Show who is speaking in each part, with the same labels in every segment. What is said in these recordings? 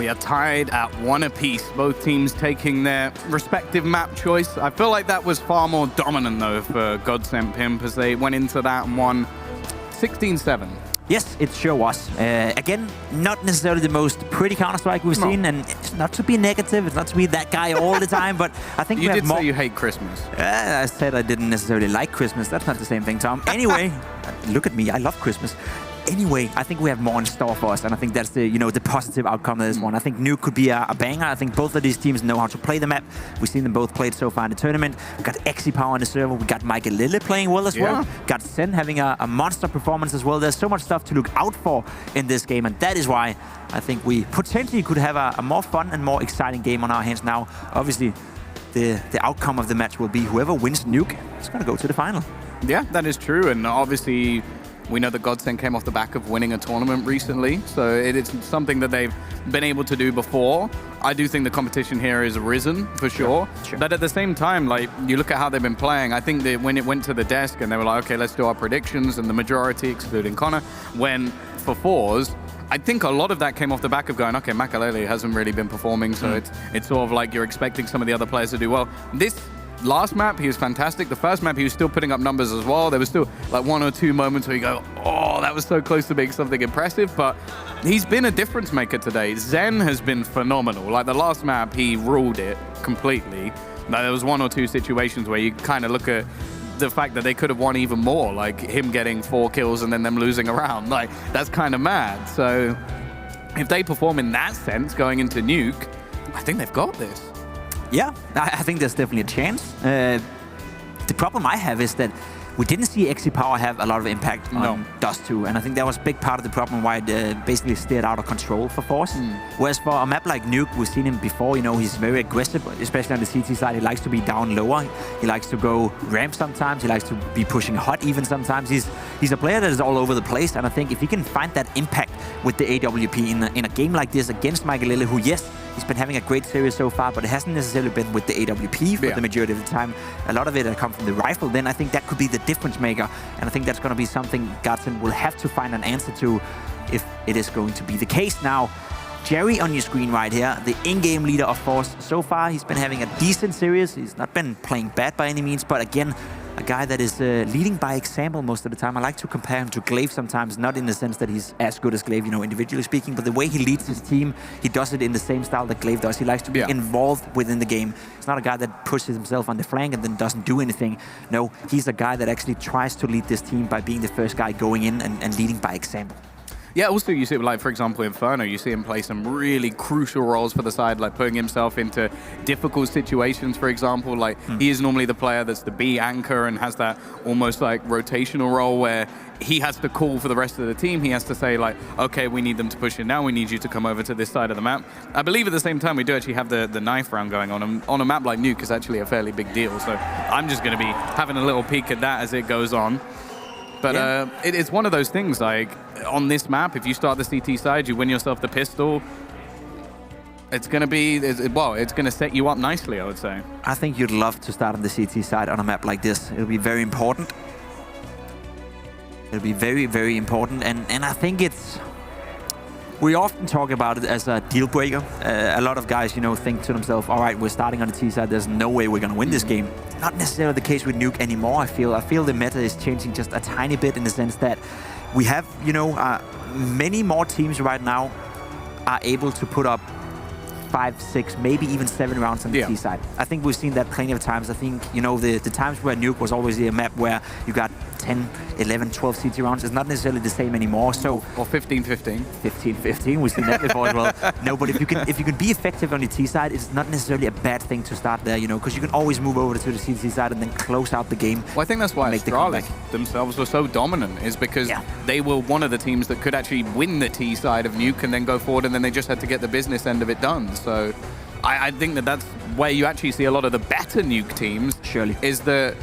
Speaker 1: are tied at 1 apiece, both teams taking their respective map choice. I feel like that was far more dominant, though, for GODSENT Pimp as they went into that and won 16-7.
Speaker 2: Yes, it sure was. Again, not necessarily the most pretty Counter-Strike we've seen, and it's not to be negative, it's not to be that guy all the time, but I think
Speaker 1: you did say you hate Christmas.
Speaker 2: I said I didn't necessarily like Christmas. That's not the same thing, Tom. Anyway, look at me, I love Christmas. Anyway, I think we have more in store for us, and I think that's the the positive outcome of this one. I think Nuke could be a banger. I think both of these teams know how to play the map. We've seen them both played so far in the tournament. We got Power on the server. We got Lille playing well as well. Got Sen having a monster performance as well. There's so much stuff to look out for in this game, and that is why I think we potentially could have a more fun and more exciting game on our hands now. Obviously, the outcome of the match will be whoever wins Nuke is going to go to the final.
Speaker 1: Yeah, that is true, and obviously we know that GODSENT came off the back of winning a tournament recently, so it is something that they've been able to do before. I do think the competition here has risen, for sure. But at the same time, like, you look at how they've been playing, I think that when it went to the desk and they were like, okay, let's do our predictions, and the majority, excluding Connor, went for forZe, I think a lot of that came off the back of going, okay, Makalele hasn't really been performing, so it's sort of like you're expecting some of the other players to do well. This last map, he was fantastic. The first map, he was still putting up numbers as well. There was still like 1 or 2 moments where you go, oh, that was so close to being something impressive, but he's been a difference maker today. Zen has been phenomenal. Like the last map, he ruled it completely. Now, there was 1 or 2 situations where you kind of look at the fact that they could have won even more, like him getting 4 kills and then them losing a round. Like, that's kind of mad. So if they perform in that sense going into Nuke, I think they've got this.
Speaker 2: Yeah, I think there's definitely a chance. The problem I have is that we didn't see Power have a lot of impact on Dust 2, and I think that was a big part of the problem why it basically steered out of control for forZe. Whereas for a map like Nuke, we've seen him before, he's very aggressive, especially on the CT side. He likes to be down lower, he likes to go ramp sometimes, he likes to be pushing hot even sometimes. He's a player that is all over the place, and I think if he can find that impact with the AWP in a game like this against Lille, who, yes, he's been having a great series so far, but it hasn't necessarily been with the AWP for the majority of the time. A lot of it has come from the rifle. Then I think that could be the difference maker, and I think that's going to be something GODSENT will have to find an answer to if it is going to be the case. Now, Jerry on your screen right here, the in-game leader of forZe. So far, he's been having a decent series. He's not been playing bad by any means, but again, a guy that is leading by example most of the time. I like to compare him to Glaive sometimes, not in the sense that he's as good as Glaive, individually speaking, but the way he leads his team, he does it in the same style that Glaive does. He likes to be involved within the game. He's not a guy that pushes himself on the flank and then doesn't do anything. No, he's a guy that actually tries to lead this team by being the first guy going in and leading by example.
Speaker 1: Yeah, also you see, like, for example, Inferno, you see him play some really crucial roles for the side, like putting himself into difficult situations, for example. Like, he is normally the player that's the B anchor and has that almost like rotational role where he has to call for the rest of the team. He has to say, like, okay, we need them to push in now. We need you to come over to this side of the map. I believe at the same time we do actually have the knife round going on. And on a map like Nuke is actually a fairly big deal. So I'm just going to be having a little peek at that as it goes on. But it's one of those things, like, on this map, if you start the CT side, you win yourself the pistol, it's going to be, well, it's going to set you up nicely, I would say.
Speaker 2: I think you'd love to start on the CT side on a map like this. It'll be very important. It'll be very, very important. And I think it's... We often talk about it as a deal breaker. A lot of guys, think to themselves, all right, we're starting on the T side. There's no way we're going to win this game. Not necessarily the case with Nuke anymore, I feel. I feel the meta is changing just a tiny bit in the sense that we have, many more teams right now are able to put up 5, 6, maybe even 7 rounds on the T side. I think we've seen that plenty of times. I think, the times where Nuke was always a map where you got 10, 11, 12 CT rounds is not necessarily the same anymore. So
Speaker 1: or 15-15.
Speaker 2: 15-15, we've seen that before as well. No, but if you can be effective on the T side, it's not necessarily a bad thing to start there, because you can always move over to the CT side and then close out the game.
Speaker 1: Well, I think that's why Astralis themselves were so dominant, is because they were one of the teams that could actually win the T side of Nuke and then go forward, and then they just had to get the business end of it done. So I think that's where you actually see a lot of the better Nuke teams.
Speaker 2: Surely.
Speaker 1: Is the,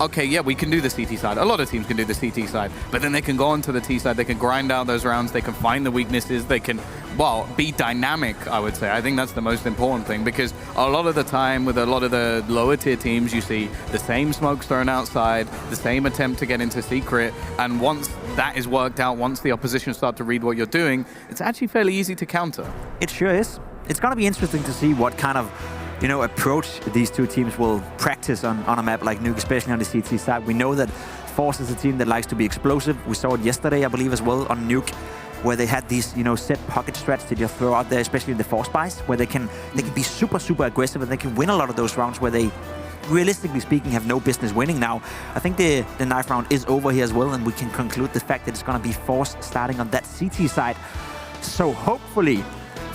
Speaker 1: okay, yeah, we can do the CT side. A lot of teams can do the CT side, but then they can go onto the T side, they can grind out those rounds, they can find the weaknesses, they can, well, be dynamic, I would say. I think that's the most important thing, because a lot of the time with a lot of the lower tier teams, you see the same smokes thrown outside, the same attempt to get into secret, and once that is worked out, once the opposition start to read what you're doing, it's actually fairly easy to counter.
Speaker 2: It sure is. it's going to be interesting to see what kind of approach these two teams will practice on a map like Nuke, especially on the CT side. We know that forZe is a team that likes to be explosive. We saw it yesterday, I believe, as well on Nuke, where they had these set pocket strats that you throw out there, especially in the force buys, where they can be super, super aggressive and they can win a lot of those rounds where they, realistically speaking, have no business winning now. I think the knife round is over here as well, and we can conclude the fact that it's going to be forZe starting on that CT side. So hopefully,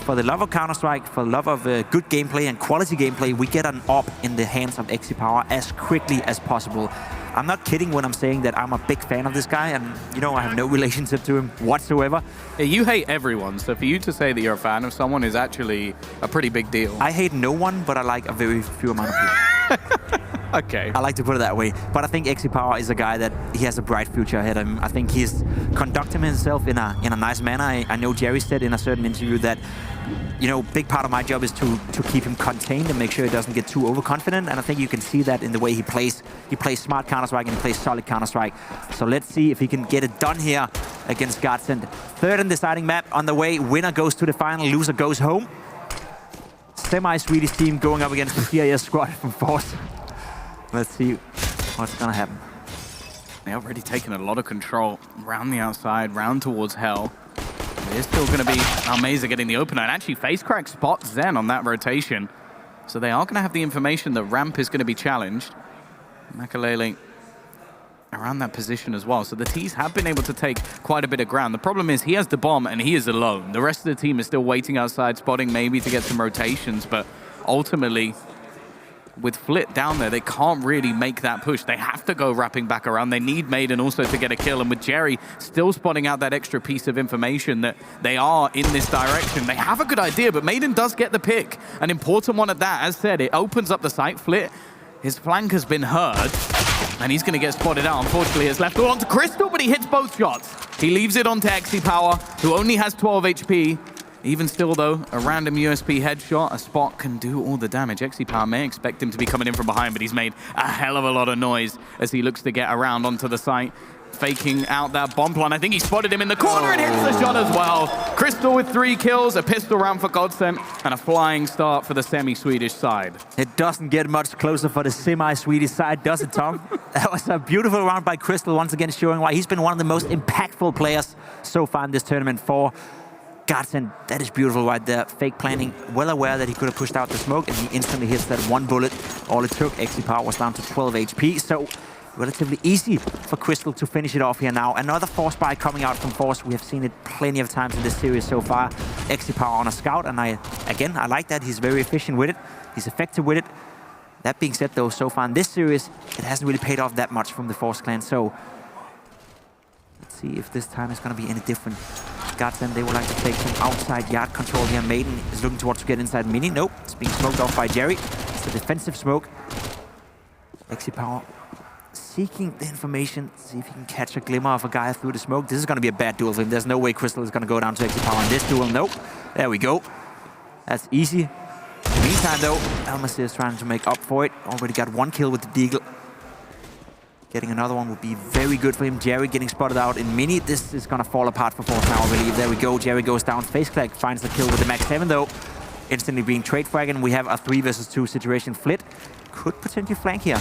Speaker 2: for the love of Counter-Strike, for the love of good gameplay and quality gameplay, we get an AWP in the hands of XiPower as quickly as possible. I'm not kidding when I'm saying that I'm a big fan of this guy, and I have no relationship to him whatsoever.
Speaker 1: Yeah, you hate everyone, so for you to say that you're a fan of someone is actually a pretty big deal.
Speaker 2: I hate no one, but I like a very few amount of people.
Speaker 1: Okay.
Speaker 2: I like to put it that way. But I think XiPower is a guy that he has a bright future ahead of him. I think he's conducting himself in a nice manner. I know Jerry said in a certain interview that, big part of my job is to keep him contained and make sure he doesn't get too overconfident. And I think you can see that in the way he plays. He plays smart Counter-Strike and he plays solid Counter-Strike. So let's see if he can get it done here against GODSENT. Third and deciding map on the way. Winner goes to the final, loser goes home. Semi-Swedish team going up against the CIS squad from forZe. Let's see what's going to happen.
Speaker 1: They're already taking a lot of control round the outside, round towards Hell. It is still going to be Almeza getting the opener. And actually, FaceCrack spots Zen on that rotation. So they are going to have the information that ramp is going to be challenged. Makalele around that position as well. So the T's have been able to take quite a bit of ground. The problem is he has the bomb and he is alone. The rest of the team is still waiting outside, spotting maybe to get some rotations. But ultimately, with Flit down there, they can't really make that push. They have to go wrapping back around. They need Maiden also to get a kill. And with Jerry still spotting out that extra piece of information that they are in this direction, they have a good idea, but Maiden does get the pick. An important one at that. As said, it opens up the site. Flit, his flank has been heard, and he's going to get spotted out. Unfortunately, it's left all onto Crystal, but he hits both shots. He leaves it onto XiPower, who only has 12 HP. Even still, though, a random USP headshot, a spot can do all the damage. XiPower may expect him to be coming in from behind, but he's made a hell of a lot of noise as he looks to get around onto the site, faking out that bomb plant. I think he spotted him in the corner and hits the shot as well. Crystal with 3 kills, a pistol round for GODSENT, and a flying start for the semi-Swedish side.
Speaker 2: It doesn't get much closer for the semi-Swedish side, does it, Tom? That was a beautiful round by Crystal, once again showing why he's been one of the most impactful players so far in this tournament for GODSENT. That is beautiful right there. Fake planning, well aware that he could have pushed out the smoke, and he instantly hits that one bullet. All it took, XiPower was down to 12 HP, so relatively easy for Crystal to finish it off here now. Another force buy coming out from forZe. We have seen it plenty of times in this series so far. XiPower on a scout, and I like that. He's very efficient with it. He's effective with it. That being said, though, so far in this series, it hasn't really paid off that much from the forZe clan, so let's see if this time is going to be any different. GODSENT, they would like to take some outside yard control here. Maiden is looking towards to get inside Mini. Nope, it's being smoked off by Jerry. It's a defensive smoke. XiPower seeking the information, see if he can catch a glimmer of a guy through the smoke. This is going to be a bad duel for him. There's no way Crystal is going to go down to XiPower in this duel. Nope. There we go. That's easy. In the meantime, though, Almeza is trying to make up for it. Already got 1 kill with the Deagle. Getting another one would be very good for him. Jerry getting spotted out in Mini. This is going to fall apart for forZe now, I believe. There we go. Jerry goes down. FaceCrack finds the kill with the Max 7, though. Instantly being trade fragged, and we have a 3 versus 2 situation. Flit could potentially flank here.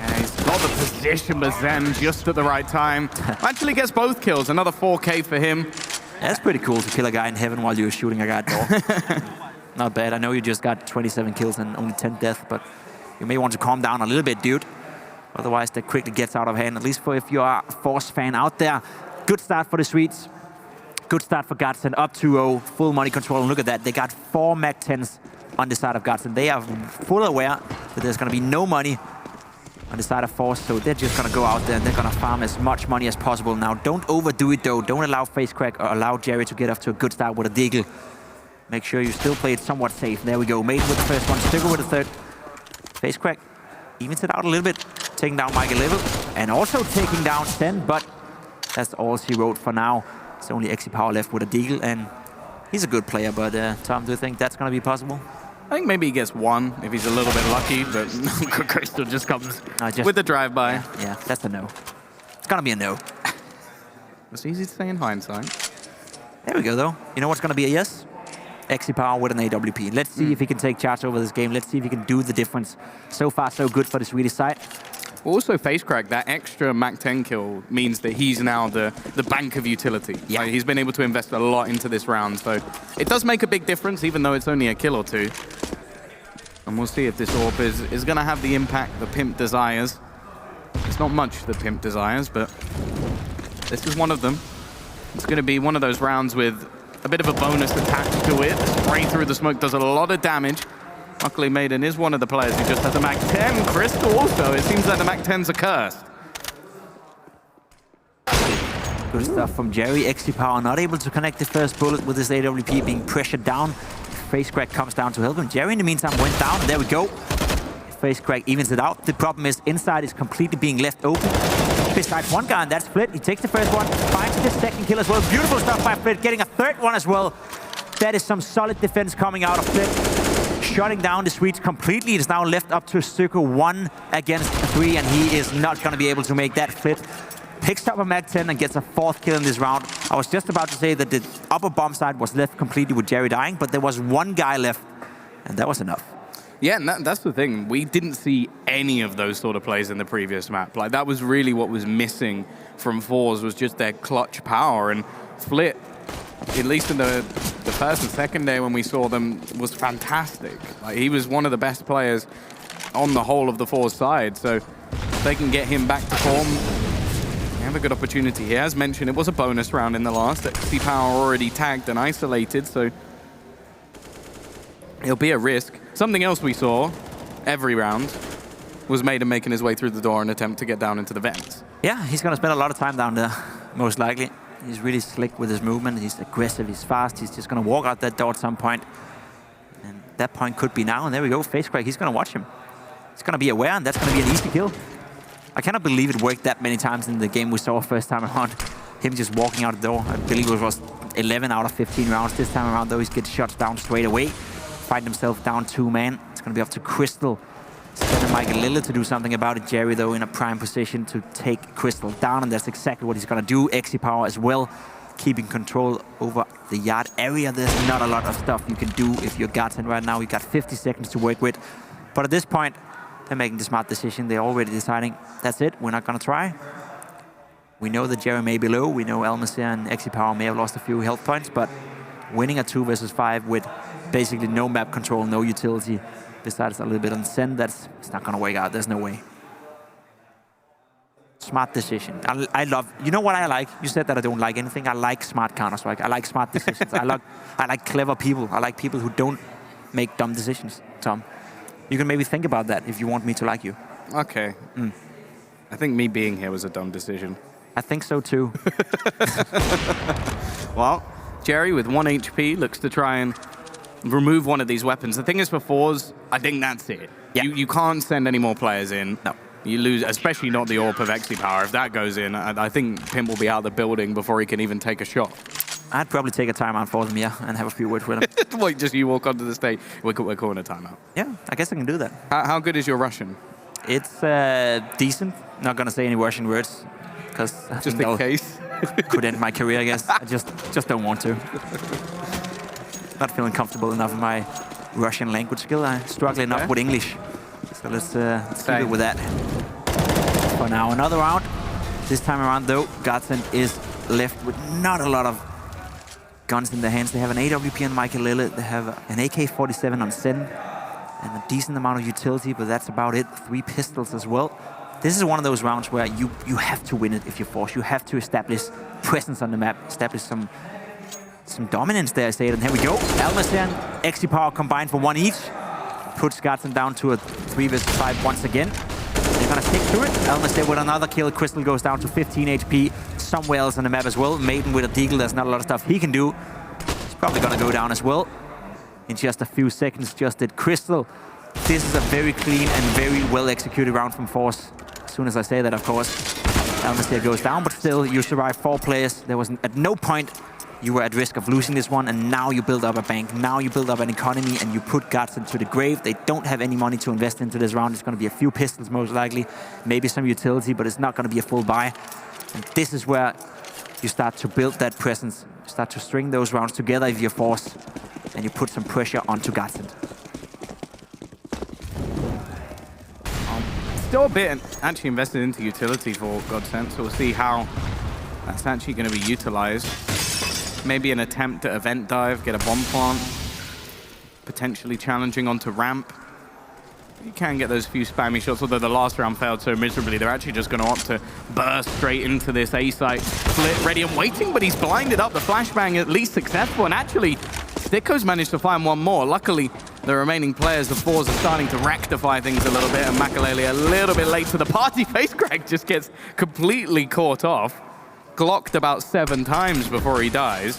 Speaker 1: And he's got the position, but Zen just at the right time. Actually gets both kills. Another 4K for him.
Speaker 2: That's pretty cool to kill a guy in heaven while you're shooting a guy at door. Not bad. I know you just got 27 kills and only 10 deaths, but you may want to calm down a little bit, dude. Otherwise, that quickly gets out of hand, at least for if you are a forZe fan out there. Good start for the Swedes. Good start for GODSENT, up 2-0, full money control. And look at that, they got 4 Mac 10s on the side of GODSENT. They are full aware that there's going to be no money on the side of forZe, so they're just going to go out there and they're going to farm as much money as possible. Now, don't overdo it, though. Don't allow FaceCrack or allow Jerry to get off to a good start with a Deagle. Make sure you still play it somewhat safe. There we go, Maiden with the first one, Sticker with the third. FaceCrack evens it out a little bit, taking down Michael Level, and also taking down Sten, but that's all she wrote for now. It's only XiPower left with a Deagle, and he's a good player, but Tom, do you think that's going to be possible?
Speaker 1: I think maybe he gets 1 if he's a little bit lucky, but Crystal just comes with the drive-by.
Speaker 2: Yeah, that's a no. It's going to be a no.
Speaker 1: It's easy to say in hindsight.
Speaker 2: There we go, though. You know what's going to be a yes? Power with an AWP. Let's see if he can take charge over this game. Let's see if he can do the difference. So far, so good for the Swedish side.
Speaker 1: Also, FaceCrack, that extra Mac 10 kill means that he's now the bank of utility.
Speaker 2: Yeah.
Speaker 1: Like, he's been able to invest a lot into this round, so it does make a big difference, even though it's only a kill or two. And we'll see if this AWP is going to have the impact the Pimp desires. It's not much the Pimp desires, but this is one of them. It's going to be one of those rounds with a bit of a bonus attached to it. The spray through the smoke does a lot of damage. Luckily, Maiden is one of the players who just has a Mac 10. Crystal also. It seems like the Mac 10s are cursed.
Speaker 2: Good stuff from Jerry. Power not able to connect the first bullet with his AWP, being pressured down. FaceCrack comes down to help him. Jerry, in the meantime, went down, and there we go. FaceCrack evens it out. The problem is inside is completely being left open. Besides one guy, and that's Flit. He takes the first one, finds the second kill as well. Beautiful stuff by Flit, getting a third one as well. That is some solid defense coming out of Flit. Shutting down the Swedes completely. It is now left up to Circle 1 against 3, and he is not going to be able to make that. Flit picks up a Mac 10 and gets a 4th kill in this round. I was just about to say that the upper bomb side was left completely with Jerry dying, but there was one guy left, and that was enough.
Speaker 1: Yeah, and that's the thing. We didn't see any of those sort of plays in the previous map. Like, that was really what was missing from forZe, was just their clutch power. And Flit, at least in the first and second day when we saw them, was fantastic. Like, he was one of the best players on the whole of the forZe side. So if they can get him back to form, they have a good opportunity here. As mentioned, it was a bonus round in the last. Power already tagged and isolated, so it'll be a risk. Something else we saw every round was Maiden making his way through the door and attempt to get down into the vents.
Speaker 2: Yeah, he's going to spend a lot of time down there, most likely. He's really slick with his movement. He's aggressive. He's fast. He's just going to walk out that door at some point. And that point could be now. And there we go. FaceCrack, he's going to watch him. He's going to be aware, and that's going to be an easy kill. I cannot believe it worked that many times in the game we saw first time around. Him just walking out the door. I believe it was 11 out of 15 rounds. This time around, though, he gets shot down straight away. Find himself down 2 man. It's going to be up to Crystal. Sending Michael Lille to do something about it. Jerry, though, in a prime position to take Crystal down, and that's exactly what he's going to do. Power as well, keeping control over the yard area. There's not a lot of stuff you can do if you're GODSENT right now. You got 50 seconds to work with. But at this point, they're making the smart decision. They're already deciding, that's it, we're not going to try. We know that Jerry may be low. We know Elmas and Power may have lost a few health points, but winning a 2 versus 5 with basically no map control, no utility, besides a little bit on send, it's not going to work out. There's no way. Smart decision. I love, you know what I like? You said that I don't like anything. I like smart Counter-Strike. I like smart decisions. I like clever people. I like people who don't make dumb decisions, Tom. You can maybe think about that if you want me to like you.
Speaker 1: Okay. I think me being here was a dumb decision.
Speaker 2: I think so too.
Speaker 1: Well, Jerry with 1 HP looks to try and remove one of these weapons. The thing is, for forZe, I think that's it.
Speaker 2: Yeah.
Speaker 1: You can't send any more players in.
Speaker 2: No.
Speaker 1: You lose, especially not the AWP of Power. If that goes in, I think Pimp will be out of the building before he can even take a shot.
Speaker 2: I'd probably take a timeout for them, yeah, and have a few words with him.
Speaker 1: Wait, just you walk onto the stage. We're calling a timeout.
Speaker 2: Yeah, I guess I can do that.
Speaker 1: How good is your Russian?
Speaker 2: It's decent. Not going to say any Russian words, because
Speaker 1: just in case.
Speaker 2: Could end my career, I guess. I just don't want to. Not feeling comfortable enough in my Russian language skill. I struggle enough with English. So let's keep it with that. For now, another round. This time around, though, GODSENT is left with not a lot of guns in their hands. They have an AWP on Michael Lille. They have an AK-47 on Sen. And a decent amount of utility, but that's about it. 3 pistols as well. This is one of those rounds where you have to win it if you're forced. You have to establish presence on the map, establish some dominance there, I say it. And here we go. Elmas and Power combined for 1 each. Puts GODSENT down to a 3 versus 5 once again. They're going to stick to it. Elmas there with another kill. Crystal goes down to 15 HP. Somewhere else on the map as well. Maiden with a deagle. There's not a lot of stuff he can do. He's probably going to go down as well. In just a few seconds, just did Crystal. This is a very clean and very well executed round from forZe. As soon as I say that, of course, Elmas there goes down, but still, you survived 4 players. There was at no point you were at risk of losing this one, and now you build up a bank. Now you build up an economy, and you put GODSENT to the grave. They don't have any money to invest into this round. It's going to be a few pistols, most likely, maybe some utility, but it's not going to be a full buy. And this is where you start to build that presence. You start to string those rounds together if you're forced. and you put some pressure onto GODSENT.
Speaker 1: Still a bit actually invested into utility for GODSENT, so we'll see how that's actually going to be utilized. Maybe an attempt at event dive, get a bomb plant, potentially challenging onto ramp. You can get those few spammy shots, although the last round failed so miserably. They're actually just going to opt to burst straight into this A site. Flit ready and waiting, but he's blinded up. The flashbang at least successful, and actually, Sticko's managed to find one more. Luckily, the remaining players of forZe are starting to rectify things a little bit, and Makalele a little bit late to the party. FaceCrack just gets completely caught off. Glocked about 7 times before he dies.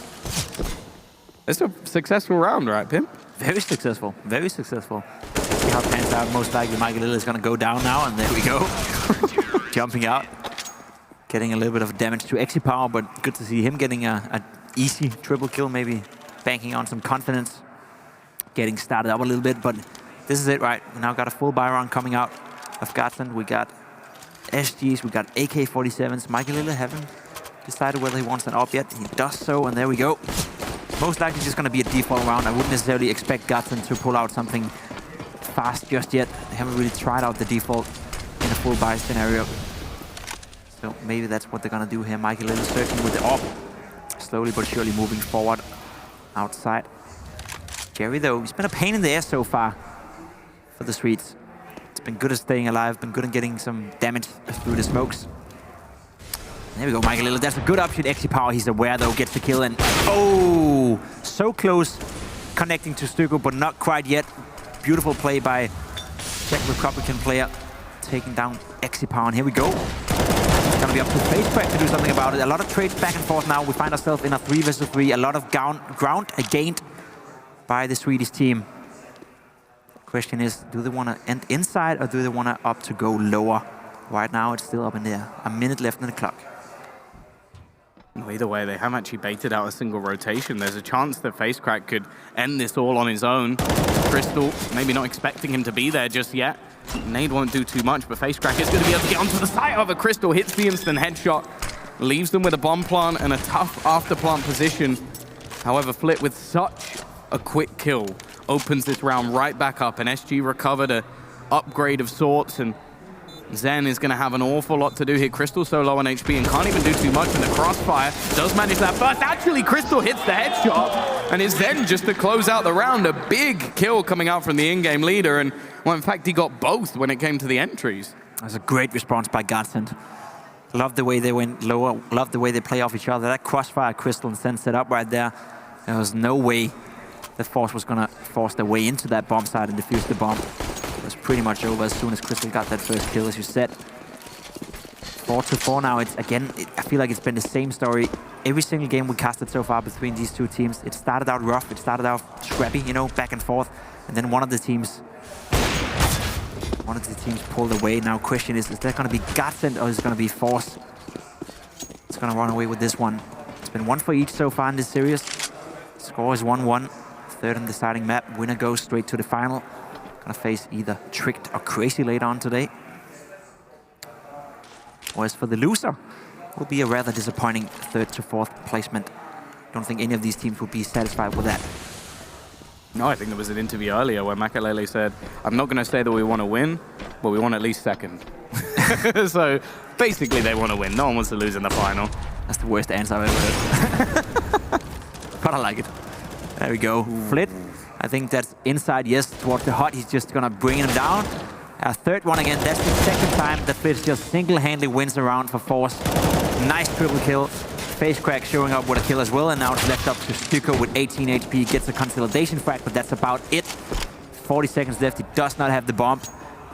Speaker 1: It's a successful round, right, Pim?
Speaker 2: Very successful, very successful. See how it pans out. Most likely Makalele is going to go down now, and there we go. Jumping out. Getting a little bit of damage to Exipower, but good to see him getting an easy triple kill, maybe banking on some confidence. Getting started up a little bit, but this is it, right? We now got a full buy round coming out of GODSENT. We got SGs, we got AK-47s. Makalele haven't decided whether he wants an op yet. He does so, and there we go. Most likely just going to be a default round. I wouldn't necessarily expect GODSENT to pull out something fast just yet. They haven't really tried out the default in a full buy scenario. So maybe that's what they're going to do here. Makalele searching with the op. Slowly but surely moving forward outside. Gary, though, he's been a pain in the ass so far for the Swedes. It's been good at staying alive, been good at getting some damage through the smokes. There we go, Makalele. That's a good option. Exipower, he's aware, though, gets the kill. And oh, so close connecting to Stuko, but not quite yet. Beautiful play by Czech Republican player, taking down Exipower. And here we go. It's going to be up to FaceCrack to do something about it. A lot of trades back and forth now. We find ourselves in a 3 versus 3. A lot of ground gained by the Swedish team. Question is, do they want to end inside or do they want to opt to go lower? Right now, it's still up in there. A minute left in the clock.
Speaker 1: Well, either way, they haven't actually baited out a single rotation. There's a chance that FaceCrack could end this all on his own. Crystal, maybe not expecting him to be there just yet. Nade won't do too much, but FaceCrack is going to be able to get onto the site. However, Crystal hits the instant headshot, leaves them with a bomb plant and a tough after plant position. However, Flit with such a quick kill opens this round right back up, and SG recovered a upgrade of sorts, and Zen is going to have an awful lot to do here. Crystal so low on HP and can't even do too much in the crossfire. Does manage that burst. Actually, Crystal hits the headshot, and it's Zen just to close out the round. A big kill coming out from the in-game leader, and well, in fact, he got both when it came to the entries.
Speaker 2: That's a great response by GODSENT. Love the way they went lower. Love the way they play off each other. That crossfire Crystal and Zen set up right there. There was no way that forZe was going to force their way into that bomb site and defuse the bomb. It was pretty much over as soon as Crystal got that first kill, as you said. 4-4 now. It's again, I feel like it's been the same story every single game we casted so far between these two teams. It started out rough, it started out scrappy, you know, back and forth, and then one of the teams pulled away. Now question is that going to be GODSENT or is it going to be forZe? It's going to run away with this one. It's been one for each so far in this series. Score is 1-1. Third and deciding map. Winner goes straight to the final. Gonna face either Tricked or Crazy later on today. Whereas for the loser, will be a rather disappointing 3rd to 4th placement. Don't think any of these teams would be satisfied with that.
Speaker 1: No, I think there was an interview earlier where Makalele said, I'm not going to say that we want to win, but we want at least 2nd. So basically they want to win. No one wants to lose in the final.
Speaker 2: That's the worst answer I've ever heard. But I like it. There we go. Flit. I think that's inside, yes, towards the hut. He's just going to bring him down. A 3rd one again. That's the 2nd time that Flit just single-handedly wins around for forZe. Nice triple kill. FaceCrack showing up with a kill as well. And now it's left up to Stuko with 18 HP. Gets a consolidation frag, but that's about it. 40 seconds left. He does not have the bomb.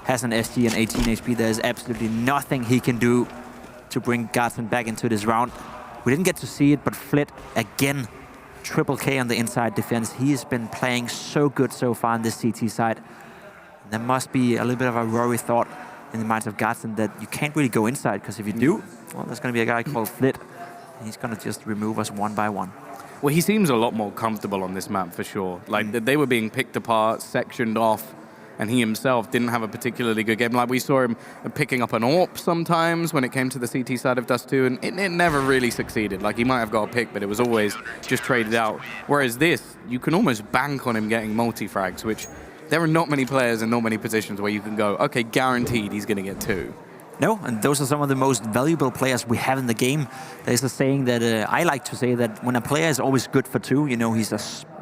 Speaker 2: Has an SG and 18 HP. There's absolutely nothing he can do to bring GODSENT back into this round. We didn't get to see it, but Flit again. Triple K on the inside defense. He has been playing so good so far on this CT side. There must be a little bit of a worry thought in the minds of GODSENT that you can't really go inside, because if you do, well, there's going to be a guy called Flit. And he's going to just remove us one by one.
Speaker 1: Well, he seems a lot more comfortable on this map for sure. Like they were being picked apart, sectioned off, and he himself didn't have a particularly good game. Like, we saw him picking up an AWP sometimes when it came to the CT side of Dust 2, and it never really succeeded. Like, he might have got a pick, but it was always just traded out. Whereas this, you can almost bank on him getting multi-frags, which there are not many players in not many positions where you can go, okay, guaranteed he's going to get 2.
Speaker 2: No, and those are some of the most valuable players we have in the game. There's a saying that I like to say that when a player is always good for 2, you know, he's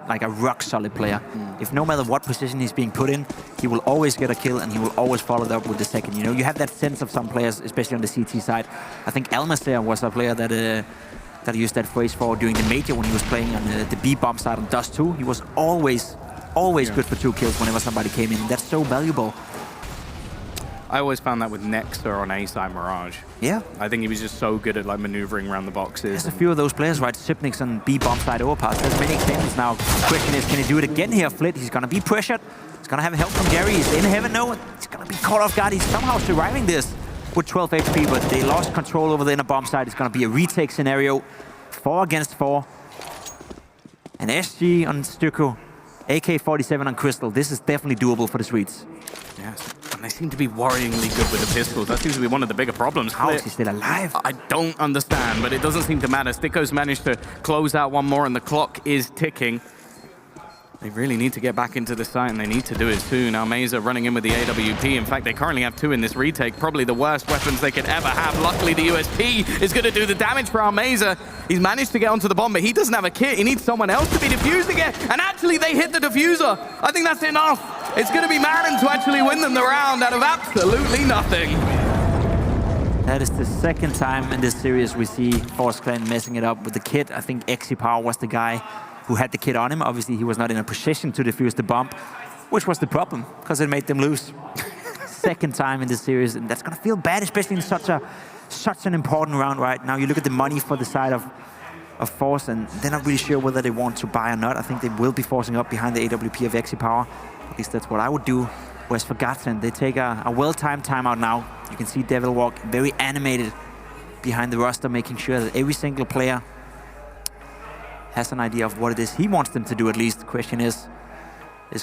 Speaker 2: like a rock-solid player. If no matter what position he's being put in, he will always get a kill and he will always follow it up with the second. You know, you have that sense of some players, especially on the CT side. I think Almaster was a player that I used that phrase for during the major when he was playing on the B-bomb side on Dust 2. He was always good for 2 kills whenever somebody came in. That's so valuable.
Speaker 1: I always found that with Nexa on A-side Mirage.
Speaker 2: Yeah.
Speaker 1: I think he was just so good at like maneuvering around the boxes.
Speaker 2: There's a few of those players, right? Sipnix on B-bomb side overpass. There's many examples now. The question is, can he do it again here? Flit, he's going to be pressured. He's going to have help from Gary. He's in heaven. No, he's going to be caught off guard. He's somehow surviving this with 12 HP, but they lost control over the inner bomb side. It's going to be a retake scenario. 4 against 4. And SG on Stuko. AK-47 on Crystal. This is definitely doable for the Swedes.
Speaker 1: Yes. And they seem to be worryingly good with the pistols. That seems to be one of the bigger problems.
Speaker 2: How is he still alive?
Speaker 1: I don't understand, but it doesn't seem to matter. Sticko's managed to close out one more, and the clock is ticking. They really need to get back into the site, and they need to do it soon. Almeza running in with the AWP. In fact, they currently have 2 in this retake. Probably the worst weapons they could ever have. Luckily, the USP is going to do the damage for Almeza. He's managed to get onto the bomb, but he doesn't have a kit. He needs someone else to be defusing it. And actually, they hit the diffuser. I think that's enough. It's going to be Madden to actually win them the round out of absolutely nothing.
Speaker 2: That is the second time in this series we see forZe Clan messing it up with the kit. I think Exipower was the guy who had the kit on him. Obviously, he was not in a position to defuse the bomb, which was the problem, because it made them lose. Second time in this series, and that's going to feel bad, especially in such an important round right now. You look at the money for the side of forZe, and they're not really sure whether they want to buy or not. I think they will be forcing up behind the AWP of Exipower. At least that's what I would do. Whereas for GODSENT, they take a well-timed timeout now. You can see Devil Walk very animated behind the roster, making sure that every single player has an idea of what it is he wants them to do at least. The question is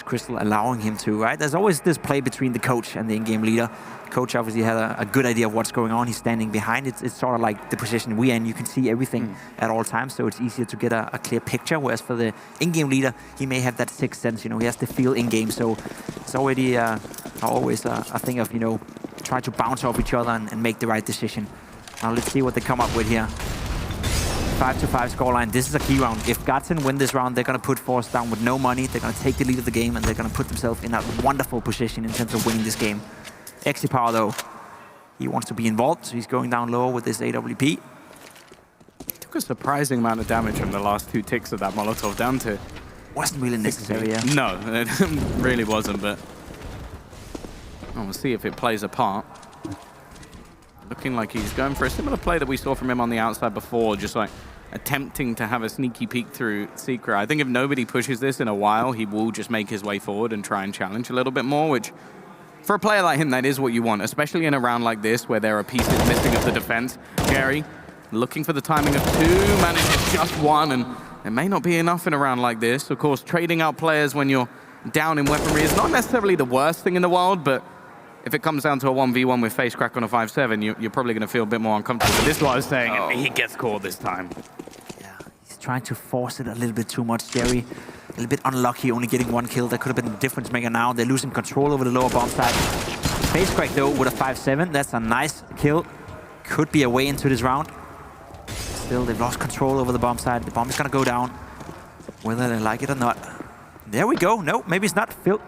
Speaker 2: Crystal allowing him to, right? There's always this play between the coach and the in-game leader. The coach obviously had a good idea of what's going on. He's standing behind. It's sort of like the position we're in. You can see everything at all times, so it's easier to get a clear picture. Whereas for the in-game leader, he may have that sixth sense, you know, he has the feel in-game. So it's already always a thing of, you know, try to bounce off each other and make the right decision. Now let's see what they come up with here. 5-5 scoreline. This is a key round. If GODSENT win this round, they're going to put forZe down with no money. They're going to take the lead of the game, and they're going to put themselves in a wonderful position in terms of winning this game. Exipower, though, he wants to be involved, so he's going down low with this AWP.
Speaker 1: Took a surprising amount of damage from the last 2 ticks of that Molotov down to...
Speaker 2: Wasn't really necessary, yeah.
Speaker 1: No, it really wasn't, but... we'll see if it plays a part. Looking like he's going for a similar play that we saw from him on the outside before, just like attempting to have a sneaky peek through Secret. I think if nobody pushes this in a while, he will just make his way forward and try and challenge a little bit more, which for a player like him, that is what you want, especially in a round like this where there are pieces missing of the defense. Jerry looking for the timing of 2, manages just 1, and it may not be enough in a round like this. Of course, trading out players when you're down in weaponry is not necessarily the worst thing in the world, but if it comes down to a 1v1 with face crack on a 5-7, you're probably going to feel a bit more uncomfortable. But this is what I was saying, and he gets caught this time.
Speaker 2: Yeah, he's trying to force it a little bit too much, Jerry. A little bit unlucky, only getting 1 kill. That could have been the difference maker now. They're losing control over the lower bomb side. Face crack, though, with a 5-7. That's a nice kill. Could be a way into this round. Still, they've lost control over the bomb side. The bomb is going to go down, whether they like it or not. There we go. No, maybe it's not. Phil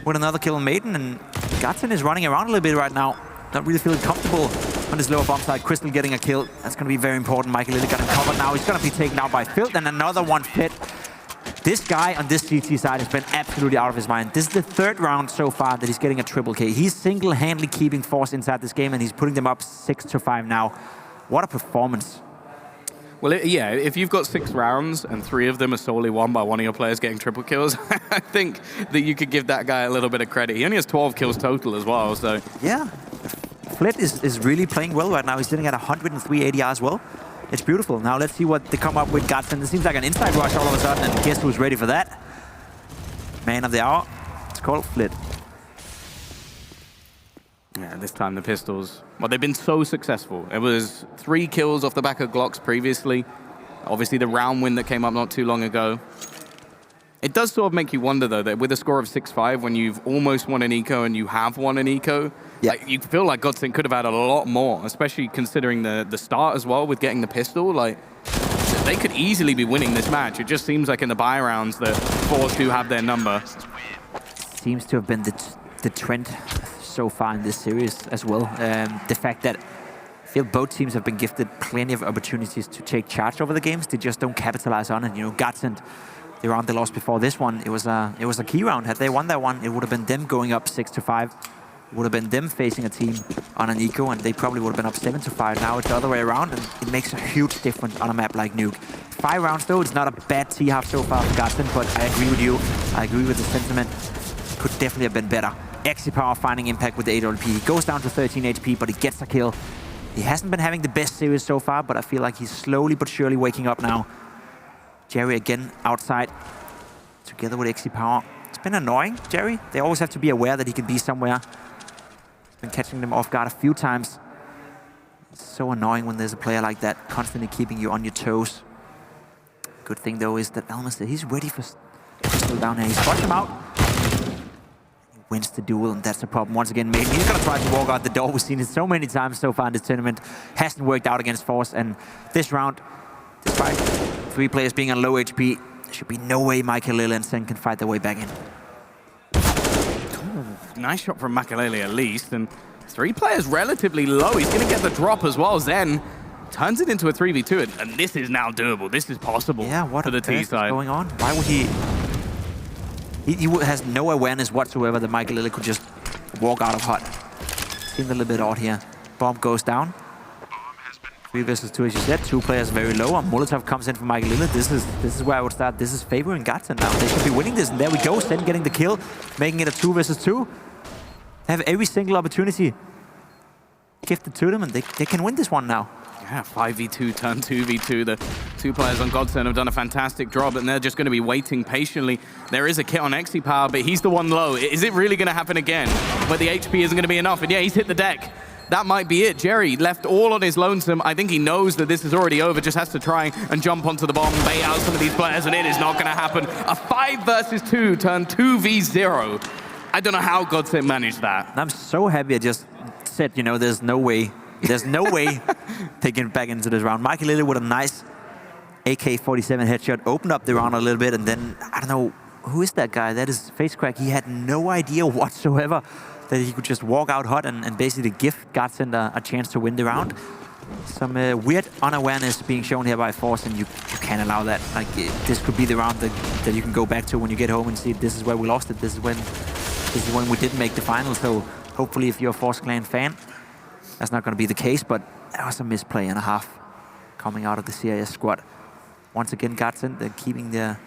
Speaker 2: with another kill on Maiden, and GODSENT is running around a little bit right now. Not really feeling comfortable on this lower bomb side. Crystal getting a kill. That's going to be very important. Michael Lilly got him covered now. He's going to be taken out by Phil, and another one Fit. This guy on this CT side has been absolutely out of his mind. This is the 3rd round so far that he's getting a triple K. He's single-handedly keeping forZe inside this game, and he's putting them up 6-5 now. What a performance.
Speaker 1: Well, yeah, if you've got 6 rounds and 3 of them are solely won by one of your players getting triple kills, I think that you could give that guy a little bit of credit. He only has 12 kills total as well, so...
Speaker 2: Yeah, Flit is really playing well right now. He's sitting at 103 ADR as well. It's beautiful. Now let's see what they come up with GODSENT. It seems like an inside rush all of a sudden, and guess who's ready for that? Man of the hour. It's called Flit.
Speaker 1: Yeah, this time the pistols, well, they've been so successful. It was 3 kills off the back of Glocks previously. Obviously, the round win that came up not too long ago. It does sort of make you wonder, though, that with a score of 6-5, when you've almost won an eco and you have won an eco, like, you feel like GODSENT could have had a lot more, especially considering the start as well with getting the pistol. Like, they could easily be winning this match. It just seems like in the buy rounds that forZe do have their number.
Speaker 2: Seems to have been the trend so far in this series as well. The fact that I feel both teams have been gifted plenty of opportunities to take charge over the games. They just don't capitalize on it. You know, GODSENT, the round they lost before this one, it was a key round. Had they won that one, it would have been them going up 6-5. It would have been them facing a team on an eco, and they probably would have been up 7-5. Now it's the other way around, and it makes a huge difference on a map like Nuke. 5 rounds though, it's not a bad T-half so far for GODSENT, but I agree with you. I agree with the sentiment. Could definitely have been better. Power finding impact with the AWP. He goes down to 13 HP, but he gets a kill. He hasn't been having the best series so far, but I feel like he's slowly but surely waking up now. Jerry again outside, together with Power. It's been annoying, Jerry. They always have to be aware that he can be somewhere. Been catching them off guard a few times. It's so annoying when there's a player like that constantly keeping you on your toes. Good thing though is that Almas, he's ready for still down here. He's fought him out. Wins the duel, and that's the problem. Once again, maybe he's gonna try to walk out the door. We've seen it so many times so far in this tournament. Hasn't worked out against forZe, and this round, despite 3 players being on low HP, there should be no way Makelele and Sen can fight their way back in.
Speaker 1: Ooh, nice shot from Makelele at least, and 3 players relatively low. He's gonna get the drop as well. Zen turns it into a 3v2, and this is now doable. This is possible for the T side.
Speaker 2: What's going on? Why would he... He has no awareness whatsoever that Makelele could just walk out of hot. Seems a little bit odd here. Bomb goes down. 3 versus 2, as you said. 2 players very low. And Molotov comes in for Makelele. This is where I would start. This is favoring GODSENT now. They should be winning this. And there we go. Sen getting the kill, making it a 2 versus 2. They have every single opportunity gifted to them, and they can win this one now.
Speaker 1: Yeah, 5v2 turn 2v2. The 2 players on GODSENT have done a fantastic job, and they're just going to be waiting patiently. There is a kit on Power, but he's the one low. Is it really going to happen again? But the HP isn't going to be enough, and yeah, he's hit the deck. That might be it. Jerry left all on his lonesome. I think he knows that this is already over, just has to try and jump onto the bomb, bait out some of these players, and it is not going to happen. A 5 versus 2 turn 2v0. I don't know how GODSENT managed that.
Speaker 2: I'm so happy I just said, you know, there's no way. There's no way taking it back into this round. Makelele with a nice AK-47 headshot opened up the round a little bit, and then, I don't know, who is that guy? That is Face Crack. He had no idea whatsoever that he could just walk out hot and basically give GODSENT a chance to win the round. Some weird unawareness being shown here by forZe, and you can't allow that. Like, this could be the round that you can go back to when you get home and see this is where we lost it. This is when we didn't make the final. So hopefully, if you're a forZe Clan fan, that's not going to be the case, but that was a misplay and a half coming out of the CIS squad. Once again, GODSENT, they're keeping the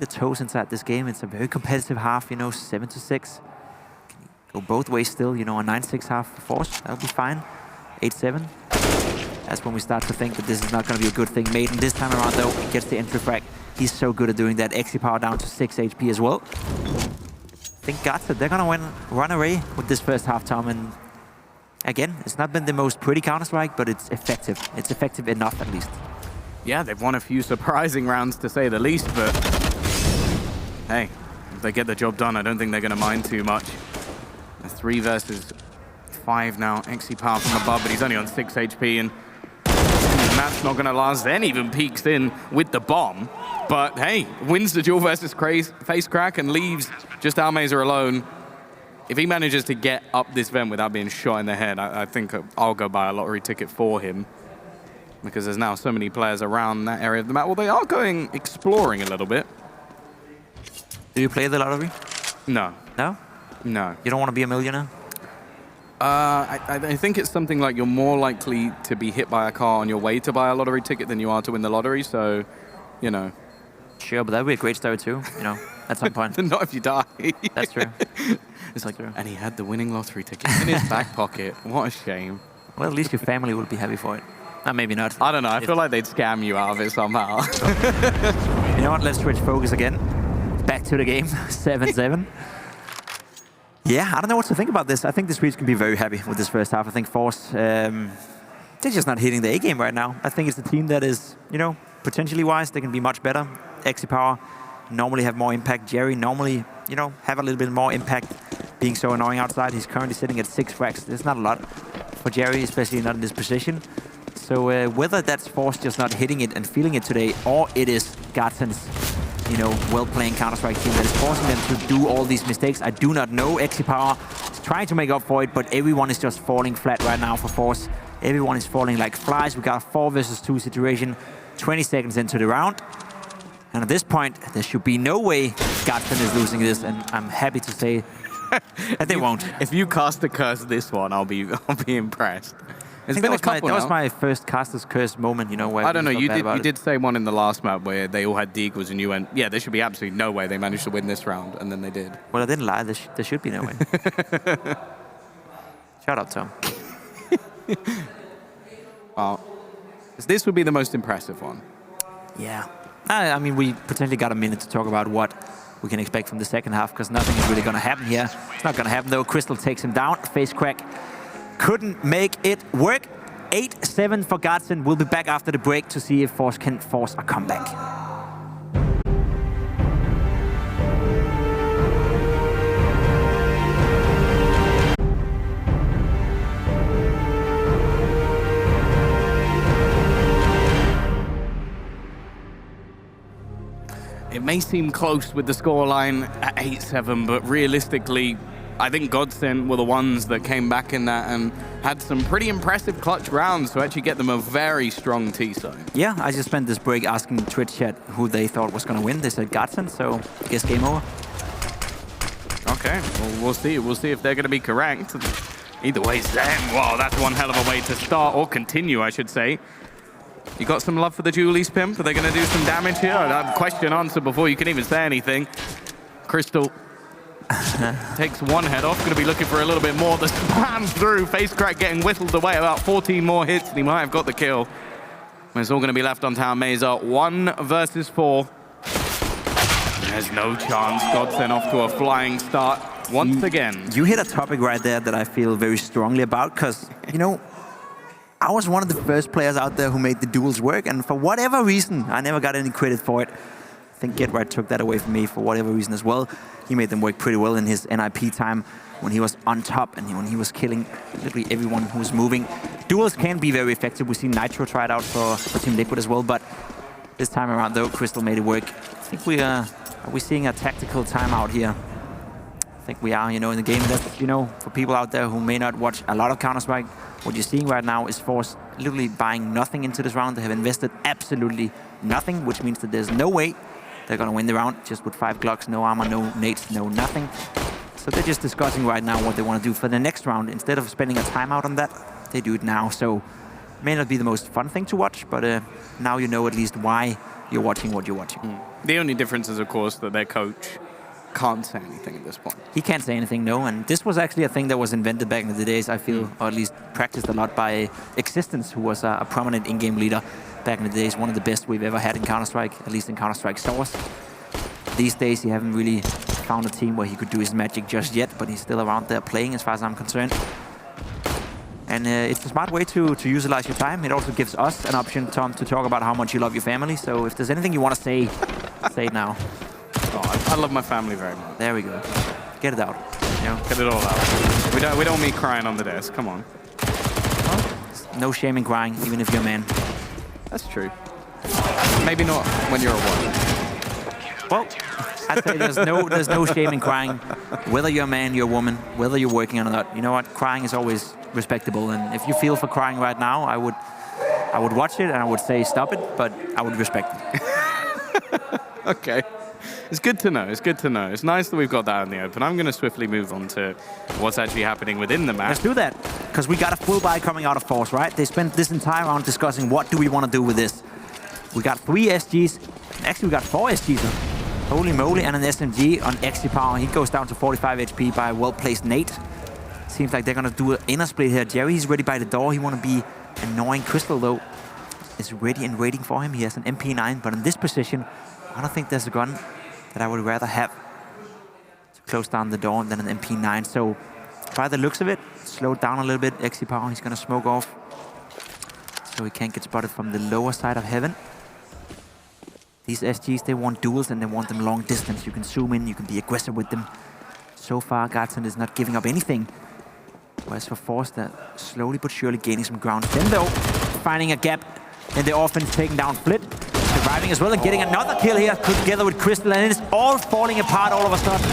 Speaker 2: toes inside this game. It's a very competitive half, you know, 7-6. Can you go both ways still, you know, a 9-6 half for forZe, that'll be fine. 8-7. That's when we start to think that this is not going to be a good thing. Maiden this time around, though, gets the entry frag. He's so good at doing that. Power down to 6 HP as well. I think GODSENT, they're going to run away with this first half, Tom, and again, it's not been the most pretty Counter-Strike, but it's effective. It's effective enough, at least.
Speaker 1: Yeah, they've won a few surprising rounds, to say the least, but hey, if they get the job done, I don't think they're going to mind too much. A 3 versus 5 now. Power from above, but he's only on 6 HP, and that's not going to last. Then even peeks in with the bomb, but hey, wins the duel versus Face Crack and leaves just Almazer alone. If he manages to get up this vent without being shot in the head, I think I'll go buy a lottery ticket for him, because there's now so many players around that area of the map. Well, they are going exploring a little bit.
Speaker 2: Do you play the lottery?
Speaker 1: No.
Speaker 2: No?
Speaker 1: No.
Speaker 2: You don't want to be a millionaire?
Speaker 1: I think it's something like you're more likely to be hit by a car on your way to buy a lottery ticket than you are to win the lottery, so, you know.
Speaker 2: Sure, but that would be a great story too, you know, at some point.
Speaker 1: Not if you die.
Speaker 2: That's true.
Speaker 1: It's like, and he had the winning lottery ticket in his back pocket. What a shame.
Speaker 2: Well, at least your family would be happy for it. Maybe not.
Speaker 1: I don't know. I feel like they'd scam you out of it somehow.
Speaker 2: You know what? Let's switch focus again. Back to the game. 7-7. Yeah, I don't know what to think about this. I think the Swedes can be very happy with this first half. I think forZe, they're just not hitting the A game right now. I think it's the team that is, potentially wise, they can be much better. XiPower normally have more impact. Jerry normally, have a little bit more impact, being so annoying outside. He's currently sitting at 6 frags. There's not a lot for Jerry, especially not in this position. So whether that's forZe just not hitting it and feeling it today, or it is GODSENT's, well-playing Counter-Strike team that is forcing them to do all these mistakes, I do not know. XiPower is trying to make up for it, but everyone is just falling flat right now for forZe. Everyone is falling like flies. We got a 4 versus 2 situation, 20 seconds into the round. And at this point, there should be no way GODSENT is losing this, and I'm happy to say that they won't.
Speaker 1: If you cast a curse this one, I'll be impressed. It's been a couple
Speaker 2: that was my first caster's curse moment, where
Speaker 1: I don't know, you did say one in the last map where they all had deagles and you went, yeah, there should be absolutely no way they managed to win this round, and then they did.
Speaker 2: Well, I didn't lie, there should be no way. Shut up, Tom.
Speaker 1: Well, this would be the most impressive one.
Speaker 2: Yeah. I mean, we potentially got a minute to talk about what we can expect from the second half, because nothing is really going to happen here. It's not going to happen, though. Crystal takes him down. Face crack. Couldn't make it work. 8-7 for GODSENT. We'll be back after the break to see if forZe can force a comeback.
Speaker 1: It may seem close with the scoreline at 8-7, but realistically, I think GODSENT were the ones that came back in that and had some pretty impressive clutch rounds to actually get them a very strong T-zone.
Speaker 2: Yeah, I just spent this break asking the Twitch chat who they thought was going to win. They said GODSENT, so I guess game over.
Speaker 1: Okay, well, we'll see. We'll see if they're going to be correct. Either way, Zen, wow, that's one hell of a way to start, or continue, I should say. You got some love for the Julie's Pimp? Are they going to do some damage here? Question answered before you can even say anything. Crystal takes one head off, going to be looking for a little bit more. The spam through, face crack getting whittled away, about 14 more hits, and he might have got the kill. And it's all going to be left on Town Mesa, 1 versus 4. There's no chance. GODSENT off to a flying start once again.
Speaker 2: You hit a topic right there that I feel very strongly about, because, I was one of the first players out there who made the duels work, and for whatever reason, I never got any credit for it. I think GetRight took that away from me for whatever reason as well. He made them work pretty well in his NIP time when he was on top and when he was killing literally everyone who was moving. Duels can be very effective. We've seen Nitro try it out for Team Liquid as well, but this time around, though, Crystal made it work. I think are we seeing a tactical timeout here? I think we are, in the game. That's, for people out there who may not watch a lot of Counter-Strike, what you're seeing right now is forZe literally buying nothing into this round. They have invested absolutely nothing, which means that there's no way they're going to win the round just with 5 Glocks, no armor, no nades, no nothing. So they're just discussing right now what they want to do for the next round. Instead of spending a timeout on that, they do it now. So it may not be the most fun thing to watch, but now you know at least why you're watching what you're watching.
Speaker 1: The only difference is, of course, that their coach can't say anything at this point.
Speaker 2: He can't say anything, no. And this was actually a thing that was invented back in the days, I feel, or at least practiced a lot by Existence, who was a prominent in-game leader back in the days. One of the best we've ever had in Counter-Strike, at least in Counter-Strike Source. These days, he haven't really found a team where he could do his magic just yet, but he's still around there playing, as far as I'm concerned. And it's a smart way to utilize your time. It also gives us an option, Tom, to talk about how much you love your family. So if there's anything you want to say, say it now.
Speaker 1: Oh, I love my family very much.
Speaker 2: There we go. Get it out.
Speaker 1: Get it all out. We don't mean crying on the desk. Come on.
Speaker 2: No shame in crying, even if you're a man.
Speaker 1: That's true. Maybe not when you're a woman.
Speaker 2: Well, I'd say there's no shame in crying, whether you're a man, you're a woman, whether you're working or not. You know what? Crying is always respectable, and if you feel for crying right now, I would watch it and I would say stop it, but I would respect it.
Speaker 1: Okay. It's good to know. It's good to know. It's nice that we've got that in the open. I'm going to swiftly move on to what's actually happening within the match.
Speaker 2: Let's do that, because we got a full buy coming out of forZe, right? They spent this entire round discussing what do we want to do with this. We got 3 SGs. Actually, we got 4 SGs. Holy moly, and an SMG on XiPower. He goes down to 45 HP by a well-placed nade. Seems like they're going to do an inner split here. Jerry's ready by the door. He want to be annoying. Crystal, though, is ready and waiting for him. He has an MP9, but in this position, I don't think there's a gun that I would rather have. So close down the door, and then an MP9. So by the looks of it, slowed down a little bit. Exipower, he's going to smoke off, so he can't get spotted from the lower side of heaven. These SGs, they want duels and they want them long distance. You can zoom in, you can be aggressive with them. So far, GODSENT is not giving up anything. Whereas for forZe, they're slowly but surely gaining some ground. Then though, finding a gap in the offense, taking down Flit. Surviving as well and getting another kill here together with Crystal. And it's all falling apart all of a sudden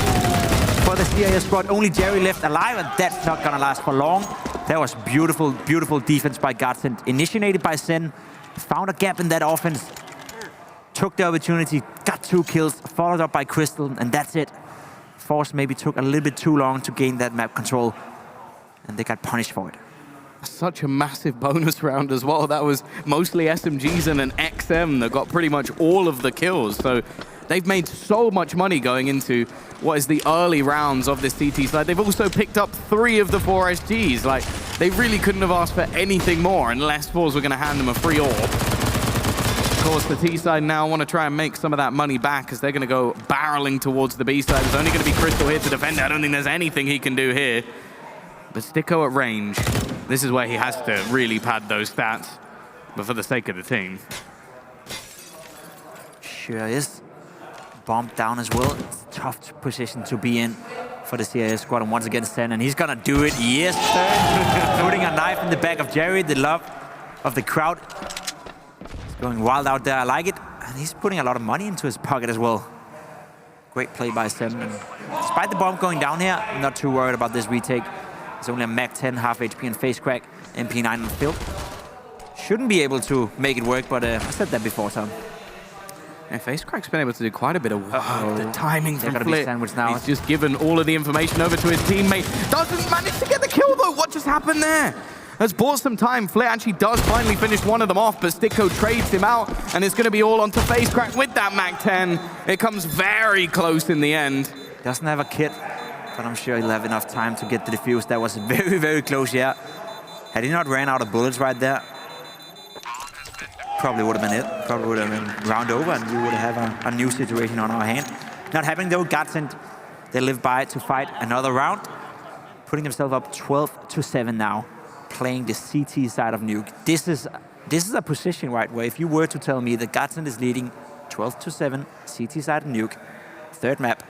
Speaker 2: for the CIS squad. Only Jerry left alive, and that's not gonna last for long. That was beautiful, beautiful defense by GODSENT. Initiated by Sen, found a gap in that offense. Took the opportunity, got 2 kills, followed up by Crystal, and that's it. forZe maybe took a little bit too long to gain that map control, and they got punished for it.
Speaker 1: Such a massive bonus round as well. That was mostly SMGs and an XM that got pretty much all of the kills. So they've made so much money going into what is the early rounds of this CT side. They've also picked up 3 of the 4 SGs. Like, they really couldn't have asked for anything more unless forZe were going to hand them a free orb. Of course, the T side now want to try and make some of that money back as they're going to go barreling towards the B side. There's only going to be Crystal here to defend it. I don't think there's anything he can do here. But Sticko at range, this is where he has to really pad those stats, but for the sake of the team.
Speaker 2: Sure is. Bombed down as well. It's a tough position to be in for the CIS squad. And once again, Sen, and he's going to do it. Yes, sir. Putting a knife in the back of Jerry, the love of the crowd. Going wild out there, I like it. And he's putting a lot of money into his pocket as well. Great play by Sem. And despite the bomb going down here, I'm not too worried about this retake. It's only a Mac 10, half HP and face crack, MP9 on the field. Shouldn't be able to make it work, but I said that before, Tom.
Speaker 1: Yeah, face crack's been able to do quite a bit of work. The timing from
Speaker 2: Flit. Now.
Speaker 1: He's just given all of the information over to his teammate. Doesn't manage to get the kill though. What just happened there? Has bought some time. Flit actually does finally finish one of them off, but Sticko trades him out, and it's going to be all onto FaceCrack with that Mac 10. It comes very close in the end.
Speaker 2: Doesn't have a kit, but I'm sure he'll have enough time to get the defuse. That was very, very close, yeah. Had he not ran out of bullets right there, probably would have been it. Probably would have been round over, and we would have a new situation on our hand. Not happening though. GODSENT, they live by to fight another round, putting themselves up 12-7 now, playing the CT side of Nuke. This is a position, right, where if you were to tell me that GODSENT is leading 12-7 CT side of Nuke, 3rd map,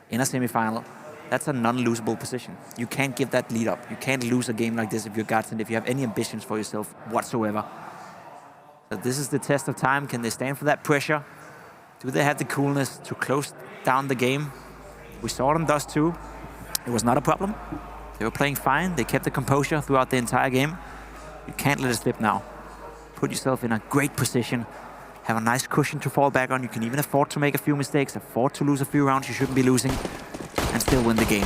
Speaker 2: in a semifinal, that's a non-losable position. You can't give that lead up. You can't lose a game like this if you're GODSENT, if you have any ambitions for yourself whatsoever. So this is the test of time. Can they stand for that pressure? Do they have the coolness to close down the game? We saw them Dust 2. It was not a problem. They were playing fine. They kept the composure throughout the entire game. You can't let it slip now. Put yourself in a great position. Have a nice cushion to fall back on. You can even afford to make a few mistakes, afford to lose a few rounds you shouldn't be losing, and still win the game.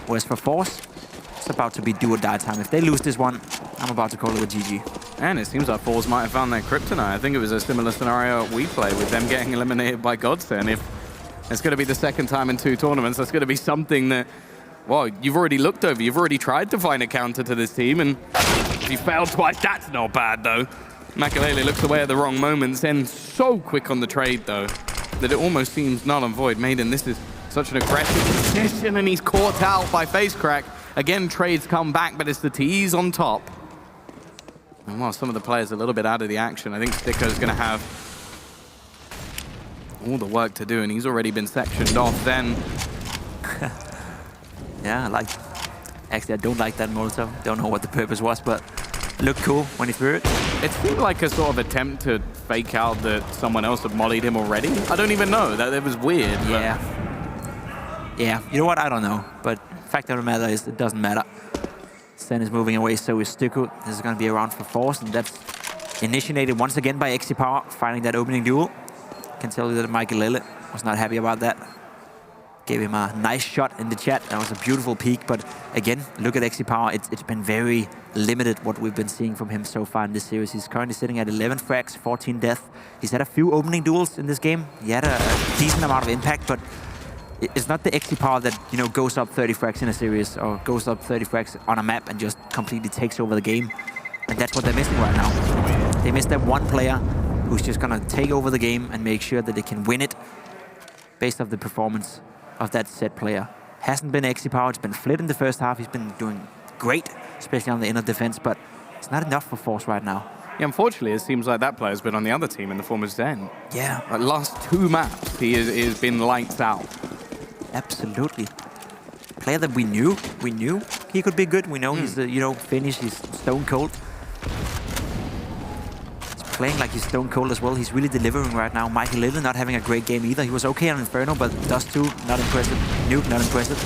Speaker 2: Whereas for forZe, it's about to be do or die time. If they lose this one, I'm about to call it a GG.
Speaker 1: And it seems like forZe might have found their kryptonite. I think it was a similar scenario we played with them getting eliminated by GODSENT. If it's going to be the 2nd time in 2 tournaments, that's going to be something that, well, you've already looked over. You've already tried to find a counter to this team, and if you failed twice, that's not bad, though. Makalele looks away at the wrong moments, and so quick on the trade, though, that it almost seems null and void. Maiden, this is such an aggressive position, and he's caught out by FaceCrack. Again, trades come back, but it's the T's on top. And while some of the players are a little bit out of the action, I think Sticko's going to have all the work to do, and he's already been sectioned off then.
Speaker 2: Yeah, actually, I don't like that Molotov. Don't know what the purpose was, but it looked cool when he threw it.
Speaker 1: It seemed like a sort of attempt to fake out that someone else had mollied him already. I don't even know. That it was weird.
Speaker 2: Yeah. Yeah, you know what? I don't know. But the fact of the matter is, it doesn't matter. Sen is moving away, so is Sticko. This is going to be a round for forZe, and that's initiated once again by Exipower, finding that opening duel. Can tell you that Makalele was not happy about that. Gave him a nice shot in the chat. That was a beautiful peek, but again, look at Exipower. It's been very limited what we've been seeing from him so far in this series. He's currently sitting at 11 frags, 14 death. He's had a few opening duels in this game. He had a decent amount of impact, but it's not the Exipower that, you know, goes up 30 frags in a series or goes up 30 frags on a map and just completely takes over the game. And that's what they're missing right now. They miss that one player who's just gonna take over the game and make sure that they can win it based off the performance of that set player. Hasn't been XP, it's been Flit in the first half. He's been doing great, especially on the inner defense, but it's not enough for forZe right now.
Speaker 1: Yeah, unfortunately, it seems like that player's been on the other team in the form of Zen.
Speaker 2: Yeah.
Speaker 1: Like last 2 maps, he has been lights out.
Speaker 2: Absolutely. Player that we knew he could be good. We know he's, Finnish, he's stone cold. He's playing like he's stone cold as well. He's really delivering right now. Michael Little not having a great game either. He was okay on Inferno, but Dust 2, not impressive. Nuke, not impressive.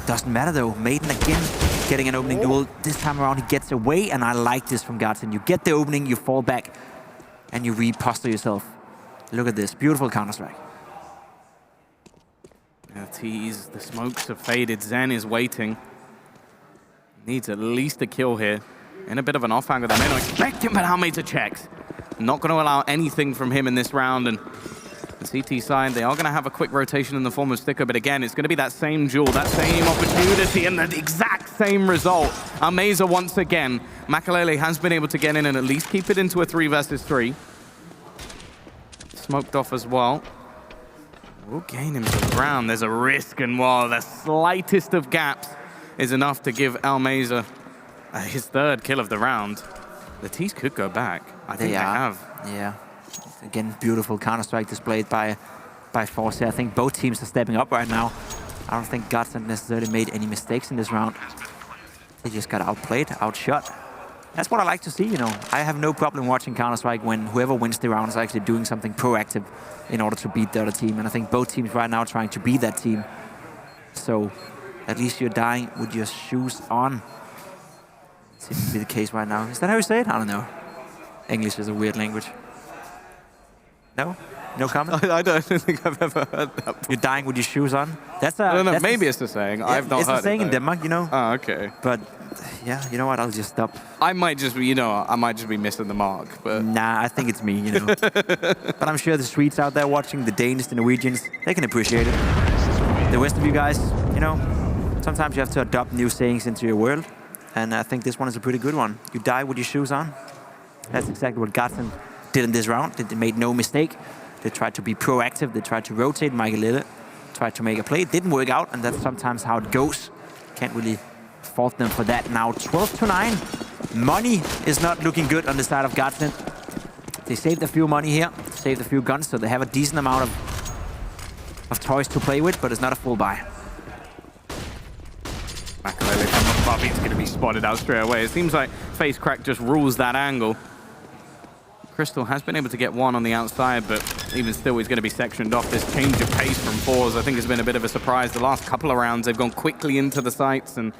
Speaker 2: Doesn't matter though. Maiden again getting an opening duel. This time around he gets away, and I like this from GODSENT. You get the opening, you fall back, and you reposter yourself. Look at this. Beautiful Counter-Strike.
Speaker 1: The tease, the smokes have faded. Zen is waiting. Needs at least a kill here. In a bit of an off angle. They may not expect him, but Almeida checks. Not going to allow anything from him in this round. And the CT side, they are going to have a quick rotation in the form of Sticker, but again, it's going to be that same duel, that same opportunity, and the exact same result. Almeida once again. Makalele has been able to get in and at least keep it into a 3 versus 3. Smoked off as well. We'll gain him to the ground. There's a risk, and while the slightest of gaps is enough to give Almeida his 3rd kill of the round, the T's could go back. I think they have.
Speaker 2: Yeah. Again, beautiful Counter-Strike displayed by forZe. I think both teams are stepping up right now. I don't think GODSENT necessarily made any mistakes in this round. They just got outplayed, outshot. That's what I like to see, I have no problem watching Counter-Strike when whoever wins the round is actually doing something proactive in order to beat the other team. And I think both teams right now are trying to be that team. So at least you're dying with your shoes on. Seems to be the case right now. Is that how you say it? I don't know. English is a weird language. No? No comment?
Speaker 1: I don't think I've ever heard that before.
Speaker 2: You're dying with your shoes on? That's
Speaker 1: I don't know, maybe it's the saying.
Speaker 2: Yeah,
Speaker 1: I've not heard it.
Speaker 2: It's the saying in Denmark,
Speaker 1: Oh, okay.
Speaker 2: But yeah, you know what? I'll just stop.
Speaker 1: I might just be, I might just be missing the mark. But
Speaker 2: nah, I think it's me, But I'm sure the Swedes out there watching, the Danes, the Norwegians, they can appreciate it. The rest of you guys, sometimes you have to adopt new sayings into your world. And I think this one is a pretty good one. You die with your shoes on. That's exactly what GODSENT did in this round. They made no mistake. They tried to be proactive. They tried to rotate Michael Lille, tried to make a play. It didn't work out, and that's sometimes how it goes. Can't really fault them for that. Now 12-9. Money is not looking good on the side of GODSENT. They saved a few money here, saved a few guns, so they have a decent amount of toys to play with, but it's not a full buy.
Speaker 1: Makalele from above, he's going to be spotted out straight away. It seems like Face Crack just rules that angle. Crystal has been able to get one on the outside, but even still, he's going to be sectioned off. This change of pace from forZe, I think, has been a bit of a surprise. The last couple of rounds, they've gone quickly into the sights, and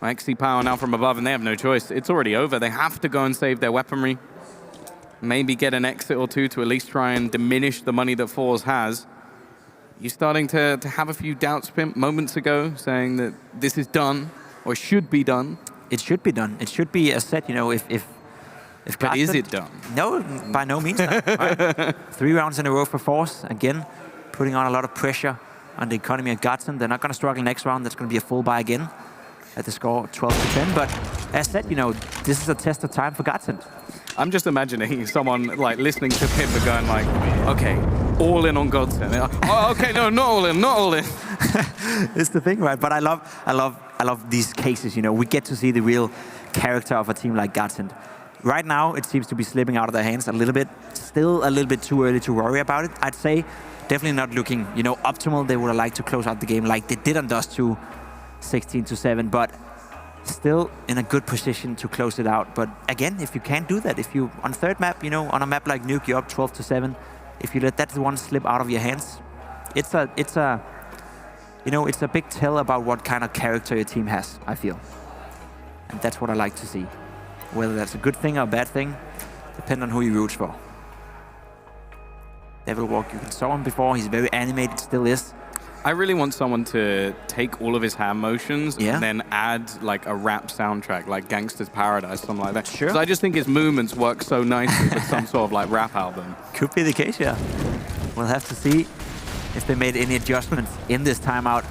Speaker 1: XC Power now from above, and they have no choice. It's already over. They have to go and save their weaponry. Maybe get an exit or two to at least try and diminish the money that forZe has. You're starting to have a few doubts, Pimp, moments ago, saying that this is done, or should be done.
Speaker 2: It should be done. It should be a set, if
Speaker 1: but is it done?
Speaker 2: No, by no means not. Right? 3 rounds in a row for forZe. Again, putting on a lot of pressure on the economy of GODSENT. They're not going to struggle next round. That's going to be a full buy again at the score 12-10. But as said, this is a test of time for GODSENT.
Speaker 1: I'm just imagining someone listening to Pimp and going okay, all in on GODSENT. Oh, okay, no, not all in, not all in.
Speaker 2: It's the thing, right? But I love these cases. We get to see the real character of a team like GODSENT. Right now, it seems to be slipping out of their hands a little bit. Still a little bit too early to worry about it. I'd say definitely not looking, optimal. They would have liked to close out the game like they did on Dust 2, 16-7, but still in a good position to close it out. But again, if you can't do that, if you, on 3rd map, on a map like Nuke, you're up 12-7. If you let that one slip out of your hands, it's a big tell about what kind of character your team has, I feel. And that's what I like to see. Whether that's a good thing or a bad thing, depends on who you root for. Devil Walk, you saw him before, he's very animated, still is.
Speaker 1: I really want someone to take all of his hand motions and then add a rap soundtrack, like Gangsta's Paradise, something like that.
Speaker 2: Sure.
Speaker 1: Because I just think his movements work so nicely with some sort of rap album.
Speaker 2: Could be the case, yeah. We'll have to see if they made any adjustments in this timeout.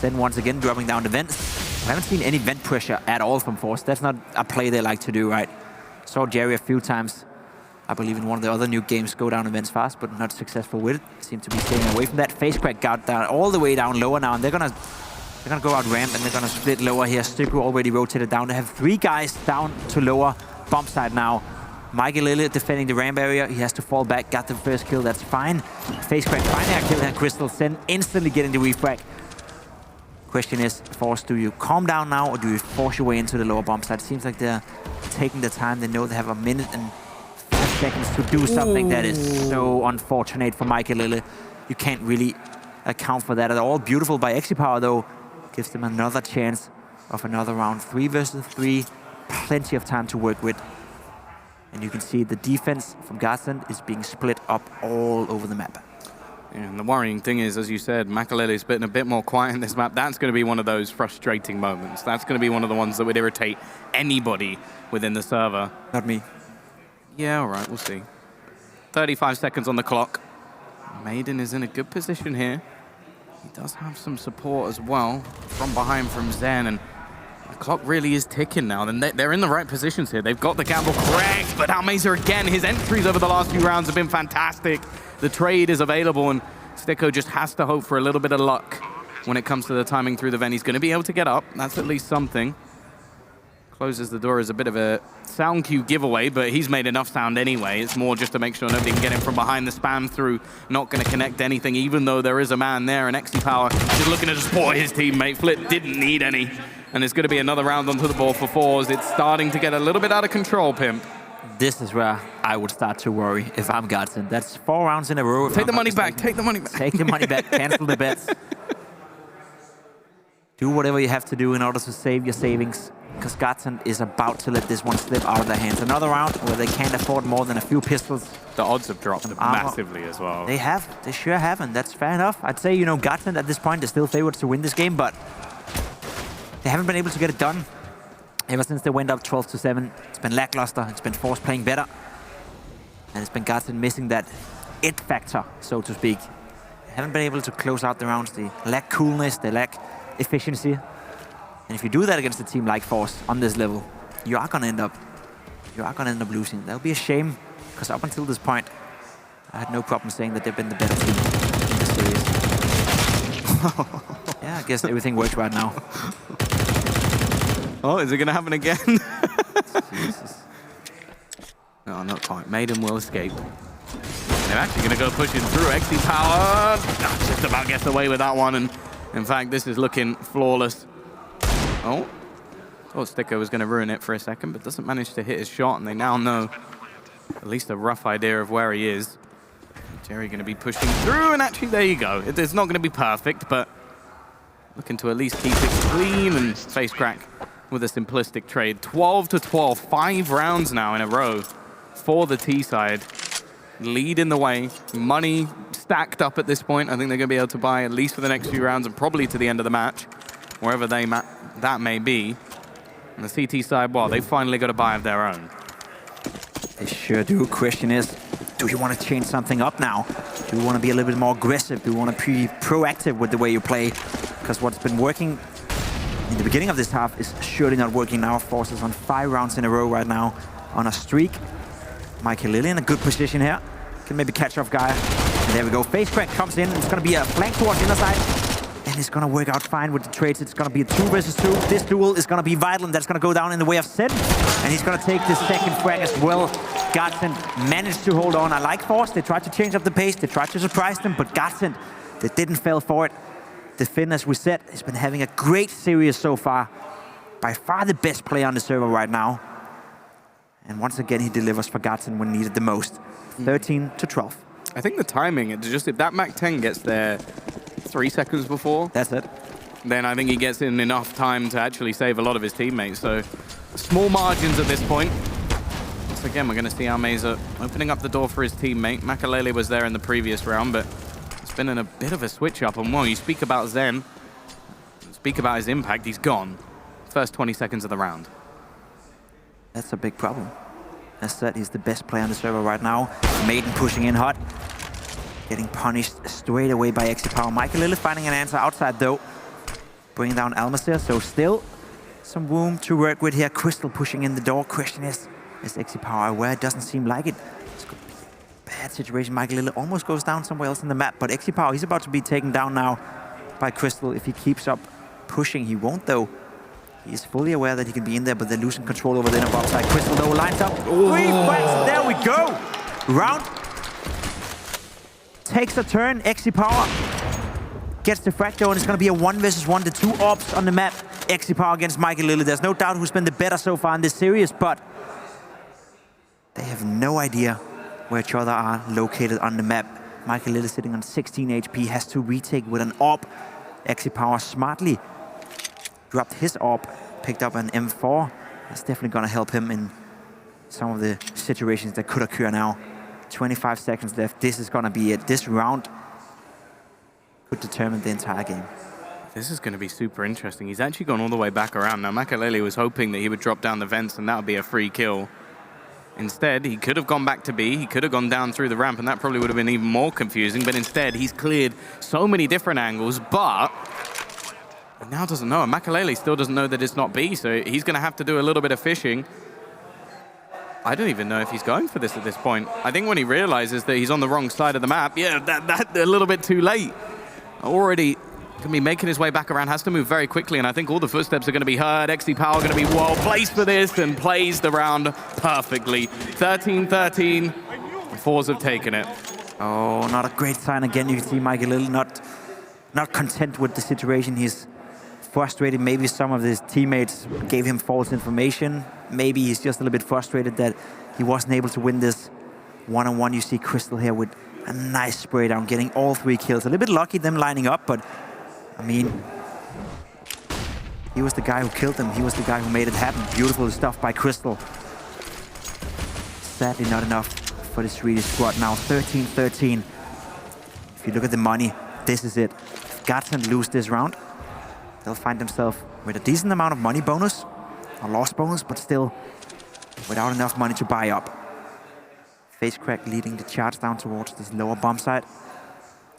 Speaker 2: Then once again, dropping down the vents. I haven't seen any vent pressure at all from forZe. That's not a play they like to do, right? Saw Jerry a few times I believe in one of the other Nuke games, go down events fast, but not successful with it. Seem to be staying away from that. FaceCrack got down all the way down lower now, and they're gonna go out ramp and they're gonna split lower here. Stiku already rotated down. They have 3 guys down to lower bomb side now. Mikey Lily defending the ramp area. He has to fall back. Got the first kill. That's fine. FaceCrack finding a kill, and Crystal Sen instantly getting the refrag. Question is, forZe, do you calm down now or do you force your way into the lower bomb side? It seems like they're taking the time. They know they have a minute and 5 seconds to do something. That is so unfortunate for Mikey Lily. You can't really account for that at all. Beautiful by XiPower though. Gives them another chance of another round. 3 versus 3. Plenty of time to work with. And you can see the defense from GODSENT is being split up all over the map.
Speaker 1: Yeah, and the worrying thing is, as you said, Makalele's been a bit more quiet in this map. That's going to be one of those frustrating moments. That's going to be one of the ones that would irritate anybody within the server.
Speaker 2: Not me.
Speaker 1: Yeah, all right, we'll see. 35 seconds on the clock. Maiden is in a good position here. He does have some support as well from behind from Zen, and the clock really is ticking now. And they're in the right positions here. They've got the gamble correct, but Almeza again, his entries over the last few rounds have been fantastic. The trade is available, and Sticko just has to hope for a little bit of luck when it comes to the timing through the vent. He's going to be able to get up. That's at least something. Closes the door as a bit of a sound cue giveaway, but he's made enough sound anyway. It's more just to make sure nobody can get him from behind. The spam through, not going to connect anything, even though there is a man there. And XiPower is looking to support his teammate. Flip didn't need any. And it's going to be another round onto the ball for forZe. It's starting to get a little bit out of control, Pimp.
Speaker 2: This is where I would start to worry if I'm GODSENT. That's 4 rounds in a row.
Speaker 1: Take the money back, take the money back.
Speaker 2: Take the money back, cancel the bets. Do whatever you have to do in order to save your savings, because GODSENT is about to let this one slip out of their hands. Another round where they can't afford more than a few pistols.
Speaker 1: The odds have dropped massively as well.
Speaker 2: They have, they sure have, and that's fair enough. I'd say, you know, GODSENT at this point is still favorites to win this game, but they haven't been able to get it done. Ever since they went up 12-7, it's been lackluster. It's been forZe playing better. And it's been GODSENT missing that it factor, so to speak. They haven't been able to close out the rounds. They lack coolness, they lack efficiency. And if you do that against a team like forZe on this level, you are gonna end up losing. That would be a shame, because up until this point, I had no problem saying that they've been the better team in the series. Yeah, I guess everything works right now.
Speaker 1: Oh, is it going to happen again? Jesus. No, not quite. Maiden will escape. They're actually going to go pushing through. XiPower just about gets away with that one. And in fact, this is looking flawless. Oh, thought Sticko was going to ruin it for a second, but doesn't manage to hit his shot. And they now know at least a rough idea of where he is. Jerry going to be pushing through. And actually, there you go. It's not going to be perfect, but looking to at least keep it clean. And FaceCrack with a simplistic trade. 12-12, 5 rounds now in a row for the T side. Lead in the way, money stacked up at this point. I think they're going to be able to buy at least for the next few rounds and probably to the end of the match, wherever that may be. And the CT side, well, they finally got a buy of their own.
Speaker 2: They sure do. Question is, do you want to change something up now? Do you want to be a little bit more aggressive? Do you want to be proactive with the way you play? Because what's been working in the beginning of this half is surely not working now. forZe is on 5 rounds in a row right now on a streak. Mikey Lily in a good position here. Can maybe catch off Gaia. And there we go. FaceCrack comes in. It's going to be a flank towards the inner side. And it's going to work out fine with the trades. It's going to be a 2 versus 2. This duel is going to be vital, and that's going to go down in the way of Sen. And he's going to take the second frag as well. GODSENT managed to hold on. I like forZe. They tried to change up the pace. They tried to surprise them, but GODSENT, they didn't fall for it. The Finn, as we said, has been having a great series so far. By far the best player on the server right now. And once again, he delivers for GODSENT when needed the most. 13-12.
Speaker 1: I think the timing, if that Mach 10 gets there 3 seconds before,
Speaker 2: that's it.
Speaker 1: Then I think he gets in enough time to actually save a lot of his teammates. So small margins at this point. Once again, we're going to see Almeza opening up the door for his teammate. Makalele was there in the previous round, but it's been in a bit of a switch up. And well, you speak about Zen, speak about his impact, he's gone. First 20 seconds of the round.
Speaker 2: That's a big problem. As said, he's the best player on the server right now. Maiden pushing in hot. Getting punished straight away by XiPower. Mikey Lily finding an answer outside though. Bringing down Almeza, so still some room to work with here. Crystal pushing in the door. Question is XiPower aware? It doesn't seem like it. It's bad situation. Michael Lille almost goes down somewhere else in the map, but XiPower, he's about to be taken down now by Crystal. If he keeps up pushing, he won't though. He's fully aware that he can be in there, but they're losing control over the inner box side. Crystal though lines up. Three frags, there we go. Round takes a turn. XiPower gets the frag though, and it's going to be a 1 versus 1. The two ops on the map. XiPower against Michael Lille. There's no doubt who's been the better so far in this series, but they have no idea where each other are located on the map. Michael Lille sitting on 16 HP, has to retake with an AWP. XiPower smartly dropped his AWP, picked up an M4. That's definitely going to help him in some of the situations that could occur now. 25 seconds left. This is going to be it. This round could determine the entire game.
Speaker 1: This is going to be super interesting. He's actually gone all the way back around. Now, Makalele was hoping that he would drop down the vents and that would be a free kill. Instead, he could have gone back to B. He could have gone down through the ramp, and that probably would have been even more confusing. But instead, he's cleared so many different angles, but he now doesn't know. And Makalele still doesn't know that it's not B, so he's going to have to do a little bit of fishing. I don't even know if he's going for this at this point. I think when he realizes that he's on the wrong side of the map, yeah, that a little bit too late. Already going to be making his way back around, has to move very quickly, and I think all the footsteps are going to be heard. XiPower going to be well placed for this and plays the round perfectly. 13-13, forZe have taken it.
Speaker 2: Oh, not a great sign again. You can see Michael Lille not content with the situation. He's frustrated. Maybe some of his teammates gave him false information. Maybe he's just a little bit frustrated that he wasn't able to win this one-on-one. You see Crystal here with a nice spray down, getting all 3 kills. A little bit lucky them lining up, but I mean, he was the guy who killed them. He was the guy who made it happen. Beautiful stuff by Crystal. Sadly not enough for the Swedish squad now. 13-13. If you look at the money, this is it. If GODSENT lose this round, they'll find themselves with a decent amount of money bonus, a loss bonus, but still without enough money to buy up. Face crack leading the charge down towards this lower bomb site.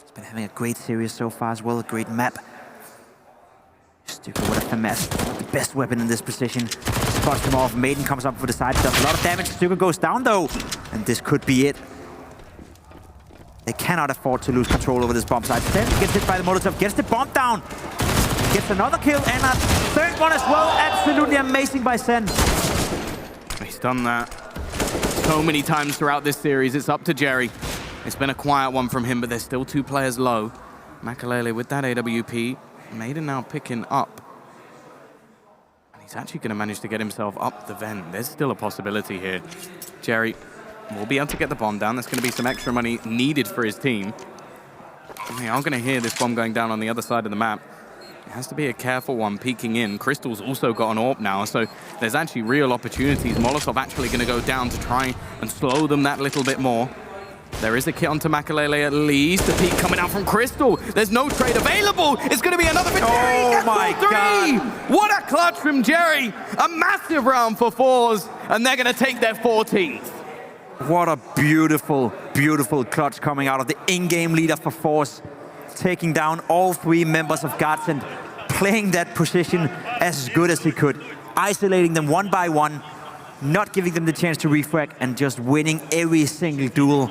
Speaker 2: He's been having a great series so far as well, a great map. Stuka with a finesse, the best weapon in this position. Spots him off, Maiden comes up for the side, does a lot of damage. Stuka goes down though, and this could be it. They cannot afford to lose control over this bomb site. Sen gets hit by the Molotov, gets the bomb down. Gets another kill and a third one as well. Absolutely amazing by Sen.
Speaker 1: He's done that so many times throughout this series. It's up to Jerry. It's been a quiet one from him, but there's still 2 players low. Makalele with that AWP. Maiden now picking up. And he's actually going to manage to get himself up the vent. There's still a possibility here. Jerry will be able to get the bomb down. There's going to be some extra money needed for his team. We are going to hear this bomb going down on the other side of the map. It has to be a careful one peeking in. Crystal's also got an AWP now, so there's actually real opportunities. Molotov actually going to go down to try and slow them that little bit more. There is a kit onto Makalele at least. The peek coming out from Crystal. There's no trade available. It's going to be another for Jerry.
Speaker 2: Oh my God.
Speaker 1: What a clutch from Jerry. A massive round for forZe, and they're going to take their 14th.
Speaker 2: What a beautiful, beautiful clutch coming out of the in-game leader for forZe. Taking down all 3 members of GODSENT, playing that position as good as he could, isolating them one by one, not giving them the chance to refrag, and just winning every single duel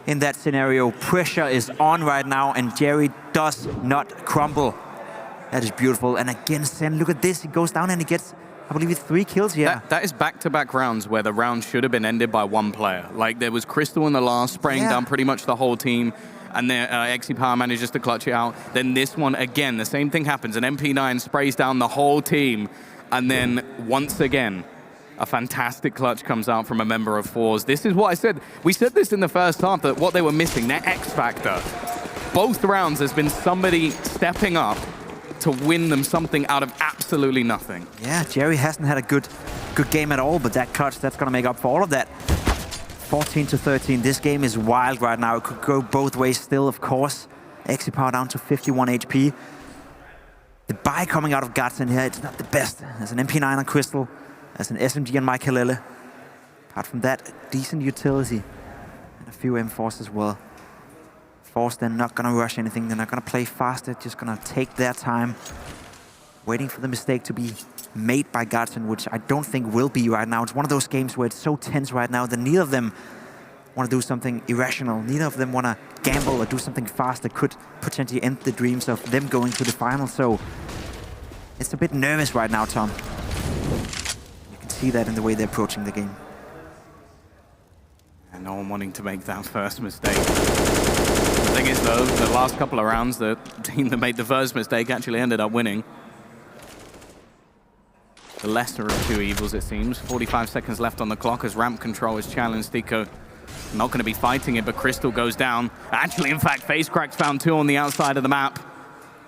Speaker 2: in that scenario. Pressure is on right now, and Jerry does not crumble. That is beautiful. And again, Sen, look at this. He goes down and he gets, I believe, 3 kills here.
Speaker 1: That is back-to-back rounds where the round should have been ended by 1 player. Like, there was Crystal in the last, spraying down pretty much the whole team. And then XiPower manages to clutch it out. Then this one, again, the same thing happens. An MP9 sprays down the whole team. And then, once again, a fantastic clutch comes out from a member of forZe. This is what I said. We said this in the first half, that what they were missing, their X factor. Both rounds, there's been somebody stepping up to win them something out of absolutely nothing.
Speaker 2: Yeah, Jerry hasn't had a good game at all, but that clutch, that's going to make up for all of that. 14-13. This game is wild right now. It could go both ways still, of course. XiPower down to 51 HP. The buy coming out of GODSENT here, it's not the best. There's an MP9 on Crystal. There's an SMG on Makalele. Apart from that, decent utility. And a few M4s as well. forZe, they're not going to rush anything. They're not going to play fast. They're just going to take their time. Waiting for the mistake to be made by GODSENT, which I don't think will be right now. It's one of those games where it's so tense right now that neither of them want to do something irrational. Neither of them want to gamble or do something fast that could potentially end the dreams of them going to the final. So it's a bit nervous right now, Tom. You can see that in the way they're approaching the game.
Speaker 1: And no one wanting to make that first mistake. The thing is, though, the last couple of rounds, the team that made the first mistake actually ended up winning. The lesser of two evils, it seems. 45 seconds left on the clock as ramp control is challenged. Stico not going to be fighting it, but Crystal goes down. Actually, in fact, FaceCrack's found two on the outside of the map.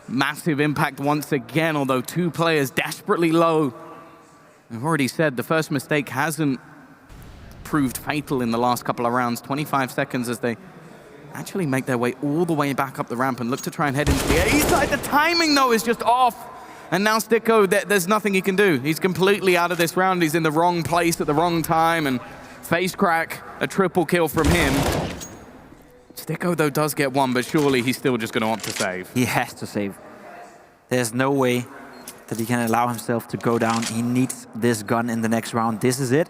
Speaker 1: Massive impact once again, although two players desperately low. I've already said the first mistake hasn't proved fatal in the last couple of rounds. 25 seconds as they actually make their way all the way back up the ramp and look to try and head into the A side. The timing, though, is just off. And now Stico, there's nothing he can do. He's completely out of this round. He's in the wrong place at the wrong time. And FaceCrack, a triple kill from him. Stico, though, does get one, but surely he's still just going to opt to save.
Speaker 2: He has to save. There's no way that he can allow himself to go down. He needs this gun in the next round. This is it.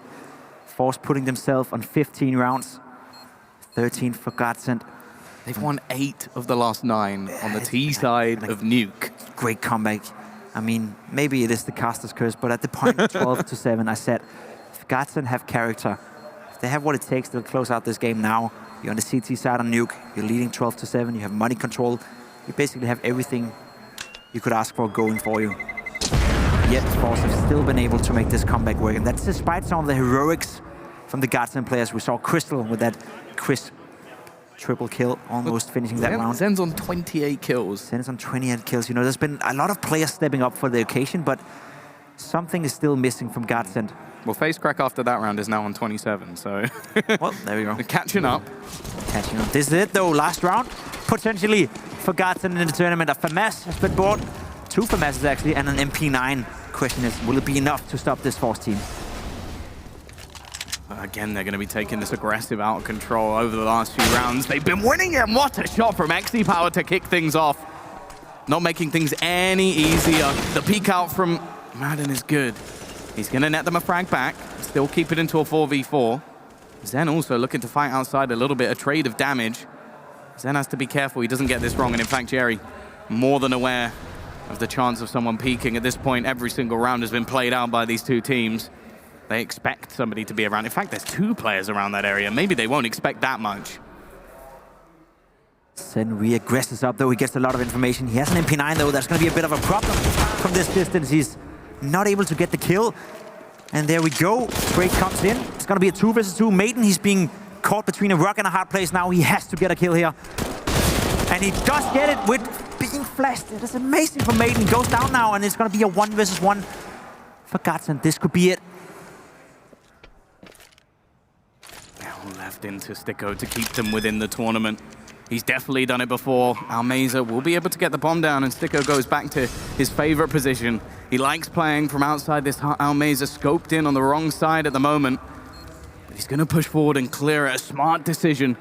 Speaker 2: forZe putting themselves on 15 rounds. 13 for GODSENT.
Speaker 1: They've won 8 of the last 9 on the T side of Nuke.
Speaker 2: Great comeback. I mean, maybe it is the caster's curse, but at the point of 12-7, I said, if GODSENT have character, if they have what it takes to close out this game now, you're on the CT side on Nuke, you're leading 12-7, you have money control, you basically have everything you could ask for going for you. Yet forZe have still been able to make this comeback work, and that's despite some of the heroics from the GODSENT players. We saw Crystal with that crisp triple kill, almost finishing that round.
Speaker 1: Zen's on 28 kills.
Speaker 2: Zen's on 28 kills. You know, there's been a lot of players stepping up for the occasion, but something is still missing from GODSENT.
Speaker 1: Well, FaceCrack after that round is now on 27, so...
Speaker 2: well, there we go.
Speaker 1: Catching up.
Speaker 2: Catching up. This is it, though. Last round, potentially, for GODSENT in the tournament. A FAMAS has been bought. 2 FAMASs, actually, and an MP9. Question is, will it be enough to stop this forZe team?
Speaker 1: Again, they're going to be taking this aggressive out of control over the last few rounds. They've been winning it. What a shot from XE to kick things off. Not making things any easier. The peek out from Madden is good. He's going to net them a frag back. Still keep it into a 4v4. Zen also looking to fight outside a little bit. A trade of damage. Zen has to be careful he doesn't get this wrong. And in fact, Jerry, more than aware of the chance of someone peeking. At this point, every single round has been played out by these two teams. They expect somebody to be around. In fact, there's 2 players around that area. Maybe they won't expect that much.
Speaker 2: Zen re-aggresses up, though. He gets a lot of information. He has an MP9, though. That's going to be a bit of a problem from this distance. He's not able to get the kill. And there we go. Break comes in. It's going to be a 2 versus 2. Maiden, he's being caught between a rock and a hard place now. He has to get a kill here. And he does get it with being flashed. It is amazing for Maiden. He goes down now, and it's going to be a 1 versus 1 for GODSENT. This could be it.
Speaker 1: Left into Stico to keep them within the tournament. He's definitely done it before. Almeza will be able to get the bomb down, and Stico goes back to his favorite position. He likes playing from outside this Almeza, scoped in on the wrong side at the moment. But he's going to push forward and clear it. A smart decision.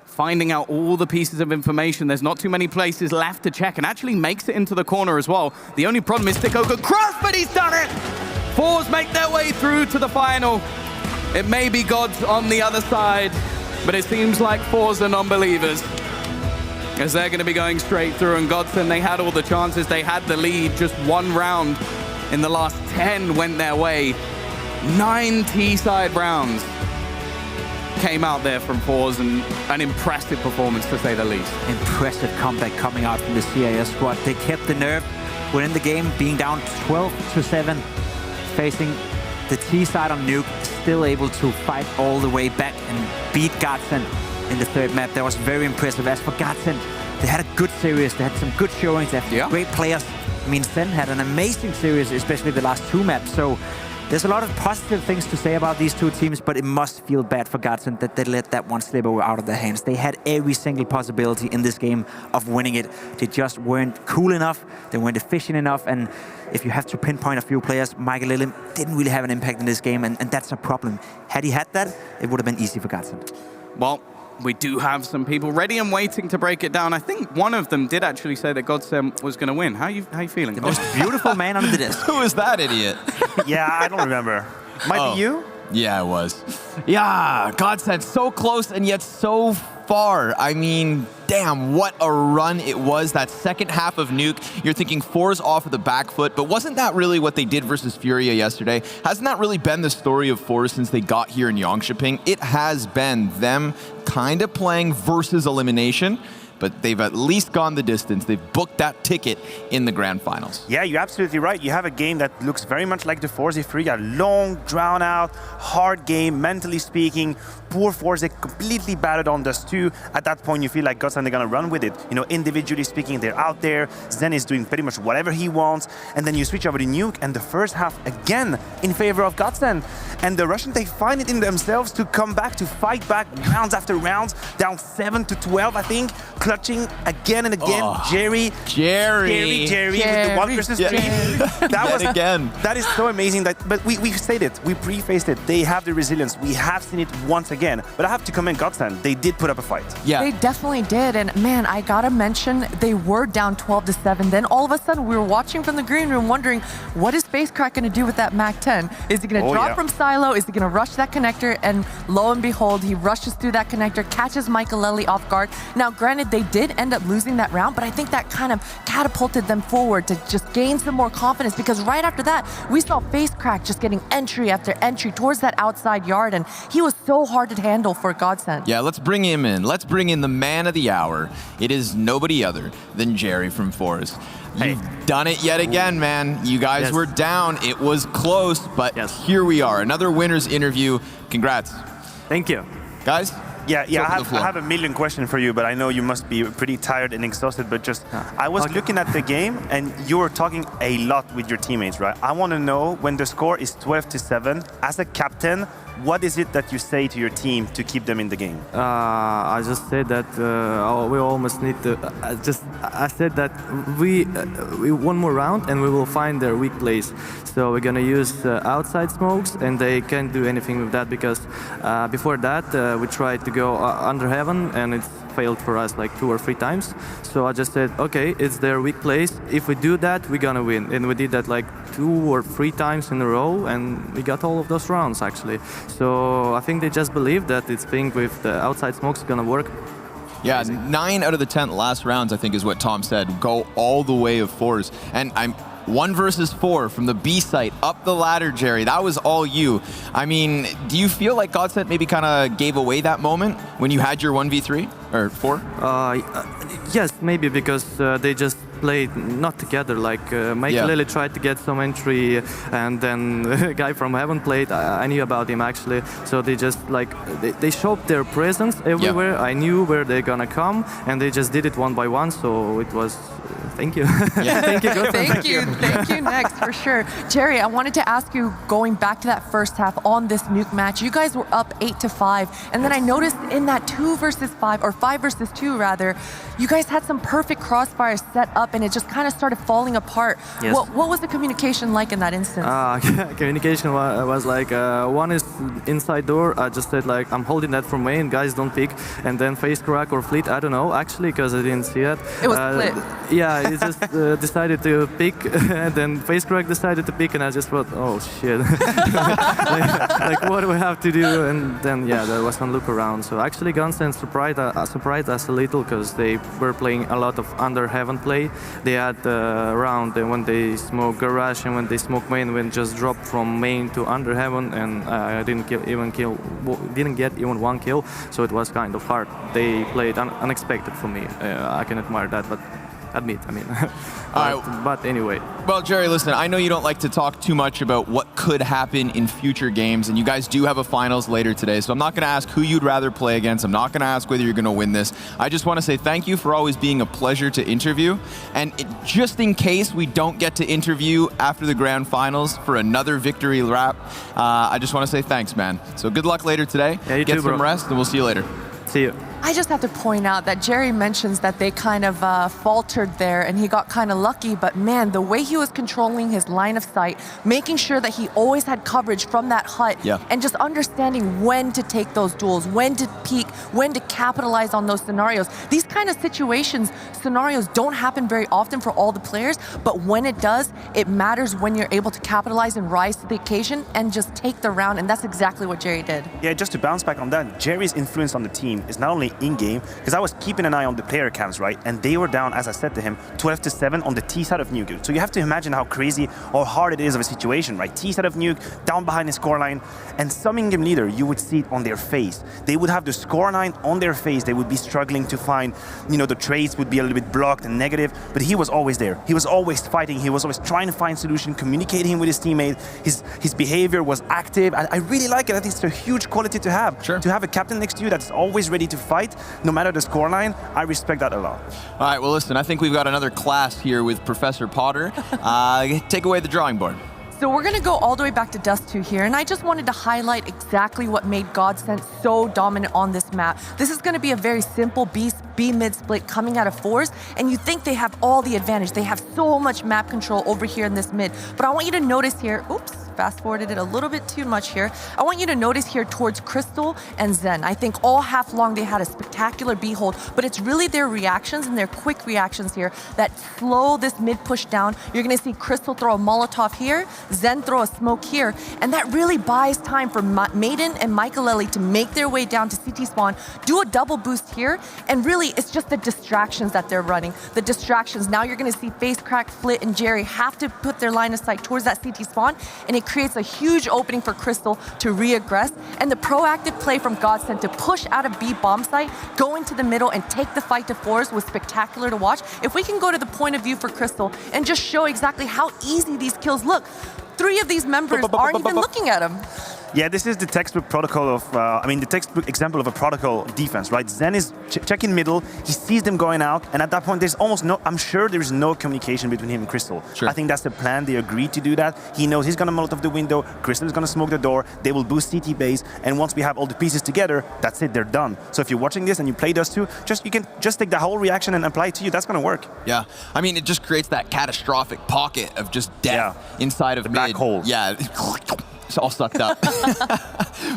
Speaker 1: Finding out all the pieces of information. There's not too many places left to check, and actually makes it into the corner as well. The only problem is Stico could cross, but he's done it! forZe make their way through to the final. It may be gods on the other side, but it seems like forZe are non-believers, as they're going to be going straight through. And GODSENT, they had all the chances. They had the lead. Just 1 round in the last 10 went their way. 9 T-side rounds came out there from forZe, and an impressive performance, to say the least.
Speaker 2: Impressive comeback coming out from the CIS squad. They kept the nerve within the game, being down 12-7, facing the T side on Nuke, still able to fight all the way back and beat GODSENT in the 3rd map. That was very impressive. As for GODSENT, they had a good series. They had some good showings. They have great players. I mean, Zen had an amazing series, especially the last 2 maps. So there's a lot of positive things to say about these 2 teams, but it must feel bad for GODSENT that they let that one slip out of their hands. They had every single possibility in this game of winning it. They just weren't cool enough. They weren't efficient enough. And if you have to pinpoint a few players, Michael Lillim didn't really have an impact in this game, and that's a problem. Had he had that, it would have been easy for GODSENT.
Speaker 1: Well, we do have some people ready and waiting to break it down. I think one of them did actually say that GODSENT was going to win. How are you feeling?
Speaker 2: The most beautiful man under the disc.
Speaker 3: Who is that idiot?
Speaker 4: Yeah, I don't remember. Might be you?
Speaker 3: Yeah, it was. Yeah, GODSENT so close and yet so far. I mean, damn, what a run it was. That second half of Nuke, you're thinking forZe off of the back foot, but wasn't that really what they did versus Furia yesterday? Hasn't that really been the story of forZe since they got here in Yongshiping? It has been them kind of playing versus elimination, but they've at least gone the distance. They've booked that ticket in the grand finals.
Speaker 4: Yeah, you're absolutely right. You have a game that looks very much like the forZe 3, a long, drawn-out, hard game, mentally speaking. Poor forZe completely battered on Dust 2. At that point, you feel like GODSENT are going to run with it. You know, individually speaking, they're out there. Zen is doing pretty much whatever he wants. And then you switch over to Nuke, and the first half, again, in favor of GODSENT. And the Russians, they find it in themselves to come back, to fight back rounds after rounds, down 7-12, I think, clutching again and again.
Speaker 3: Oh,
Speaker 4: Jerry with the 1 versus 3. That is so amazing. But we've said it, we prefaced it. They have the resilience. We have seen it once again. But I have to commend GODSENT. They did put up a fight.
Speaker 3: Yeah,
Speaker 5: they definitely did. And man, I gotta mention, they were down 12-7. Then all of a sudden, we were watching from the green room, wondering, what is FaceCrack gonna do with that MAC-10? Is he gonna drop from silo? Is he gonna rush that connector? And lo and behold, he rushes through that connector, catches Michaelelli off guard. Now, granted, they did end up losing that round, but I think that kind of catapulted them forward to just gain some more confidence, because right after that, we saw FaceCrack just getting entry after entry towards that outside yard, and he was so hard to handle for GODSENT.
Speaker 3: Yeah, let's bring him in. Let's bring in the man of the hour. It is nobody other than Jerry from forZe. You've done it yet again, man. You guys were down. It was close, but here we are. Another winner's interview. Congrats.
Speaker 6: Thank you.
Speaker 3: Guys?
Speaker 4: Yeah, I have a million questions for you, but I know you must be pretty tired and exhausted, but just, I was looking at the game, and you were talking a lot with your teammates, right? I want to know, when the score is 12-7, as a captain, what is it that you say to your team to keep them in the game?
Speaker 6: I just said that we almost need to. I said that we one more round and we will find their weak place. So we're gonna use outside smokes, and they can't do anything with that, because before that we tried to go under heaven, and it's failed for us like 2 or 3 times. So I just said, okay, it's their weak place. If we do that, we're gonna win. And we did that like 2 or 3 times in a row, and we got all of those rounds actually. So I think they just believe that this thing with the outside smokes is gonna work.
Speaker 3: Yeah, 9 out of the 10 last rounds, I think, is what Tom said. Go all the way of forZe. And I'm 1 versus 4 from the B site up the ladder, Jerry. That was all you. I mean, do you feel like GODSENT maybe kind of gave away that moment when you had your 1v3 or 4?
Speaker 6: Yes, maybe, because they just played not together. Like Michaelelli tried to get some entry, and then the guy from Heaven played. I knew about him actually. So they just like they showed their presence everywhere. I knew where they're gonna come, and they just did it one by one. So it was. Thank you. Thank you.
Speaker 5: Thank you. Next, for sure. Jerry, I wanted to ask you, going back to that first half on this Nuke match, you guys were up 8-5, and then I noticed in that 2 versus 5, or 5 versus 2 rather, you guys had some perfect crossfires set up, and it just kind of started falling apart.
Speaker 6: Yes.
Speaker 5: What was the communication like in that instance?
Speaker 6: Communication was like, one is inside door. I just said like, I'm holding that from main, guys don't pick, and then FaceCrack or Fleet, I don't know actually, because I didn't see it.
Speaker 5: It was Split.
Speaker 6: Yeah, he just decided to pick, and then FaceCrack decided to pick, and I just thought, oh shit, like what do we have to do? And then there was one look around. So actually GODSENT surprised us a little, because they were playing a lot of under heaven play. They had a round when they smoke garage, and when they smoke main, when just dropped from main to under heaven, and I didn't get even 1 kill. So it was kind of hard. They played unexpected for me. I can admire that, but admit, I mean. But anyway.
Speaker 3: Well, Jerry, listen, I know you don't like to talk too much about what could happen in future games, and you guys do have a finals later today, so I'm not going to ask who you'd rather play against. I'm not going to ask whether you're going to win this. I just want to say thank you for always being a pleasure to interview, and just in case we don't get to interview after the grand finals for another victory lap, I just want to say thanks, man. So good luck later today.
Speaker 6: Yeah, you
Speaker 3: Get
Speaker 6: too,
Speaker 3: some
Speaker 6: bro.
Speaker 3: rest, and we'll see you later.
Speaker 6: See you.
Speaker 5: I just have to point out that Jerry mentions that they kind of faltered there, and he got kind of lucky, but man, the way he was controlling his line of sight, making sure that he always had coverage from that hut, and just understanding when to take those duels, when to peek, when to capitalize on those scenarios. These kind of situations, scenarios don't happen very often for all the players, but when it does, it matters when you're able to capitalize and rise to the occasion and just take the round, and that's exactly what Jerry did.
Speaker 4: Yeah, just to bounce back on that, Jerry's influence on the team is not only in-game, because I was keeping an eye on the player cams, right? And they were down, as I said to him, 12-7 on the T side of Nuke. So you have to imagine how crazy or hard it is of a situation, right? T side of Nuke, down behind the scoreline, and some in-game leader, you would see it on their face. They would have the scoreline on their face. They would be struggling to find, you know, the trades would be a little bit blocked and negative, but he was always there. He was always fighting. He was always trying to find solution, communicating with his teammate. His behavior was active. I really like it. I think it's a huge quality to have.
Speaker 3: Sure.
Speaker 4: To have a captain next to you that's always ready to fight, no matter the scoreline, I respect that a lot.
Speaker 3: All right, well, listen, I think we've got another class here with Professor Potter. Take away the drawing board.
Speaker 5: So we're going to go all the way back to Dust 2 here, and I just wanted to highlight exactly what made GODSENT so dominant on this map. This is going to be a very simple B mid split coming out of forZe, and you think they have all the advantage. They have so much map control over here in this mid. But I want you to notice here, oops, fast forwarded it a little bit too much here. I want you to notice here towards Crystal and Zen. I think all half long they had a spectacular B hold, but it's really their reactions and their quick reactions here that slow this mid push down. You're going to see Crystal throw a Molotov here, Zen throw a smoke here, and that really buys time for Maiden and Michaelelli to make their way down to CT spawn, do a double boost here, and really it's just the distractions that they're running. The distractions. Now you're going to see FaceCrack, Flit, and Jerry have to put their line of sight towards that CT spawn, and it creates a huge opening for Crystal to re-aggress, and the proactive play from GODSENT to push out of B bomb site, go into the middle, and take the fight to forZe was spectacular to watch. If we can go to the point of view for Crystal and just show exactly how easy these kills look, 3 of these members aren't even looking at him.
Speaker 4: Yeah, this is the textbook protocol of, the textbook example of a protocol defense, right? Zen is checking middle, he sees them going out, and at that point there's almost no, I'm sure there's no communication between him and Crystal.
Speaker 3: Sure.
Speaker 4: I think that's the plan, they agreed to do that. He knows he's gonna Molotov the window, Crystal is gonna smoke the door, they will boost CT base, and once we have all the pieces together, that's it, they're done. So if you're watching this and you play Dust 2, you can just take the whole reaction and apply it to you, that's gonna work.
Speaker 3: Yeah, I mean, it just creates that catastrophic pocket of just death inside of
Speaker 4: the
Speaker 3: mid.
Speaker 4: black hole.
Speaker 3: Yeah, it's all sucked up.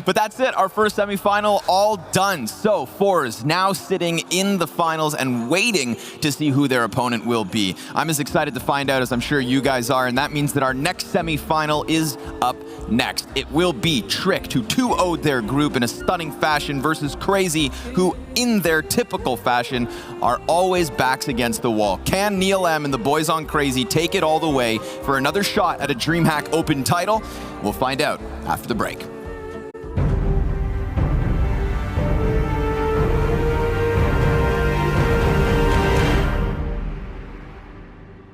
Speaker 3: But that's it, our first semifinal all done. So forZe now sitting in the finals and waiting to see who their opponent will be. I'm as excited to find out as I'm sure you guys are, and that means that our next semifinal is up next. It will be Trick, who 2-0'd their group in a stunning fashion, versus Crazy, who in their typical fashion are always backs against the wall. Can Neil M and the boys on Crazy take it all the way for another shot at a DreamHack Open title? We'll find out after the break.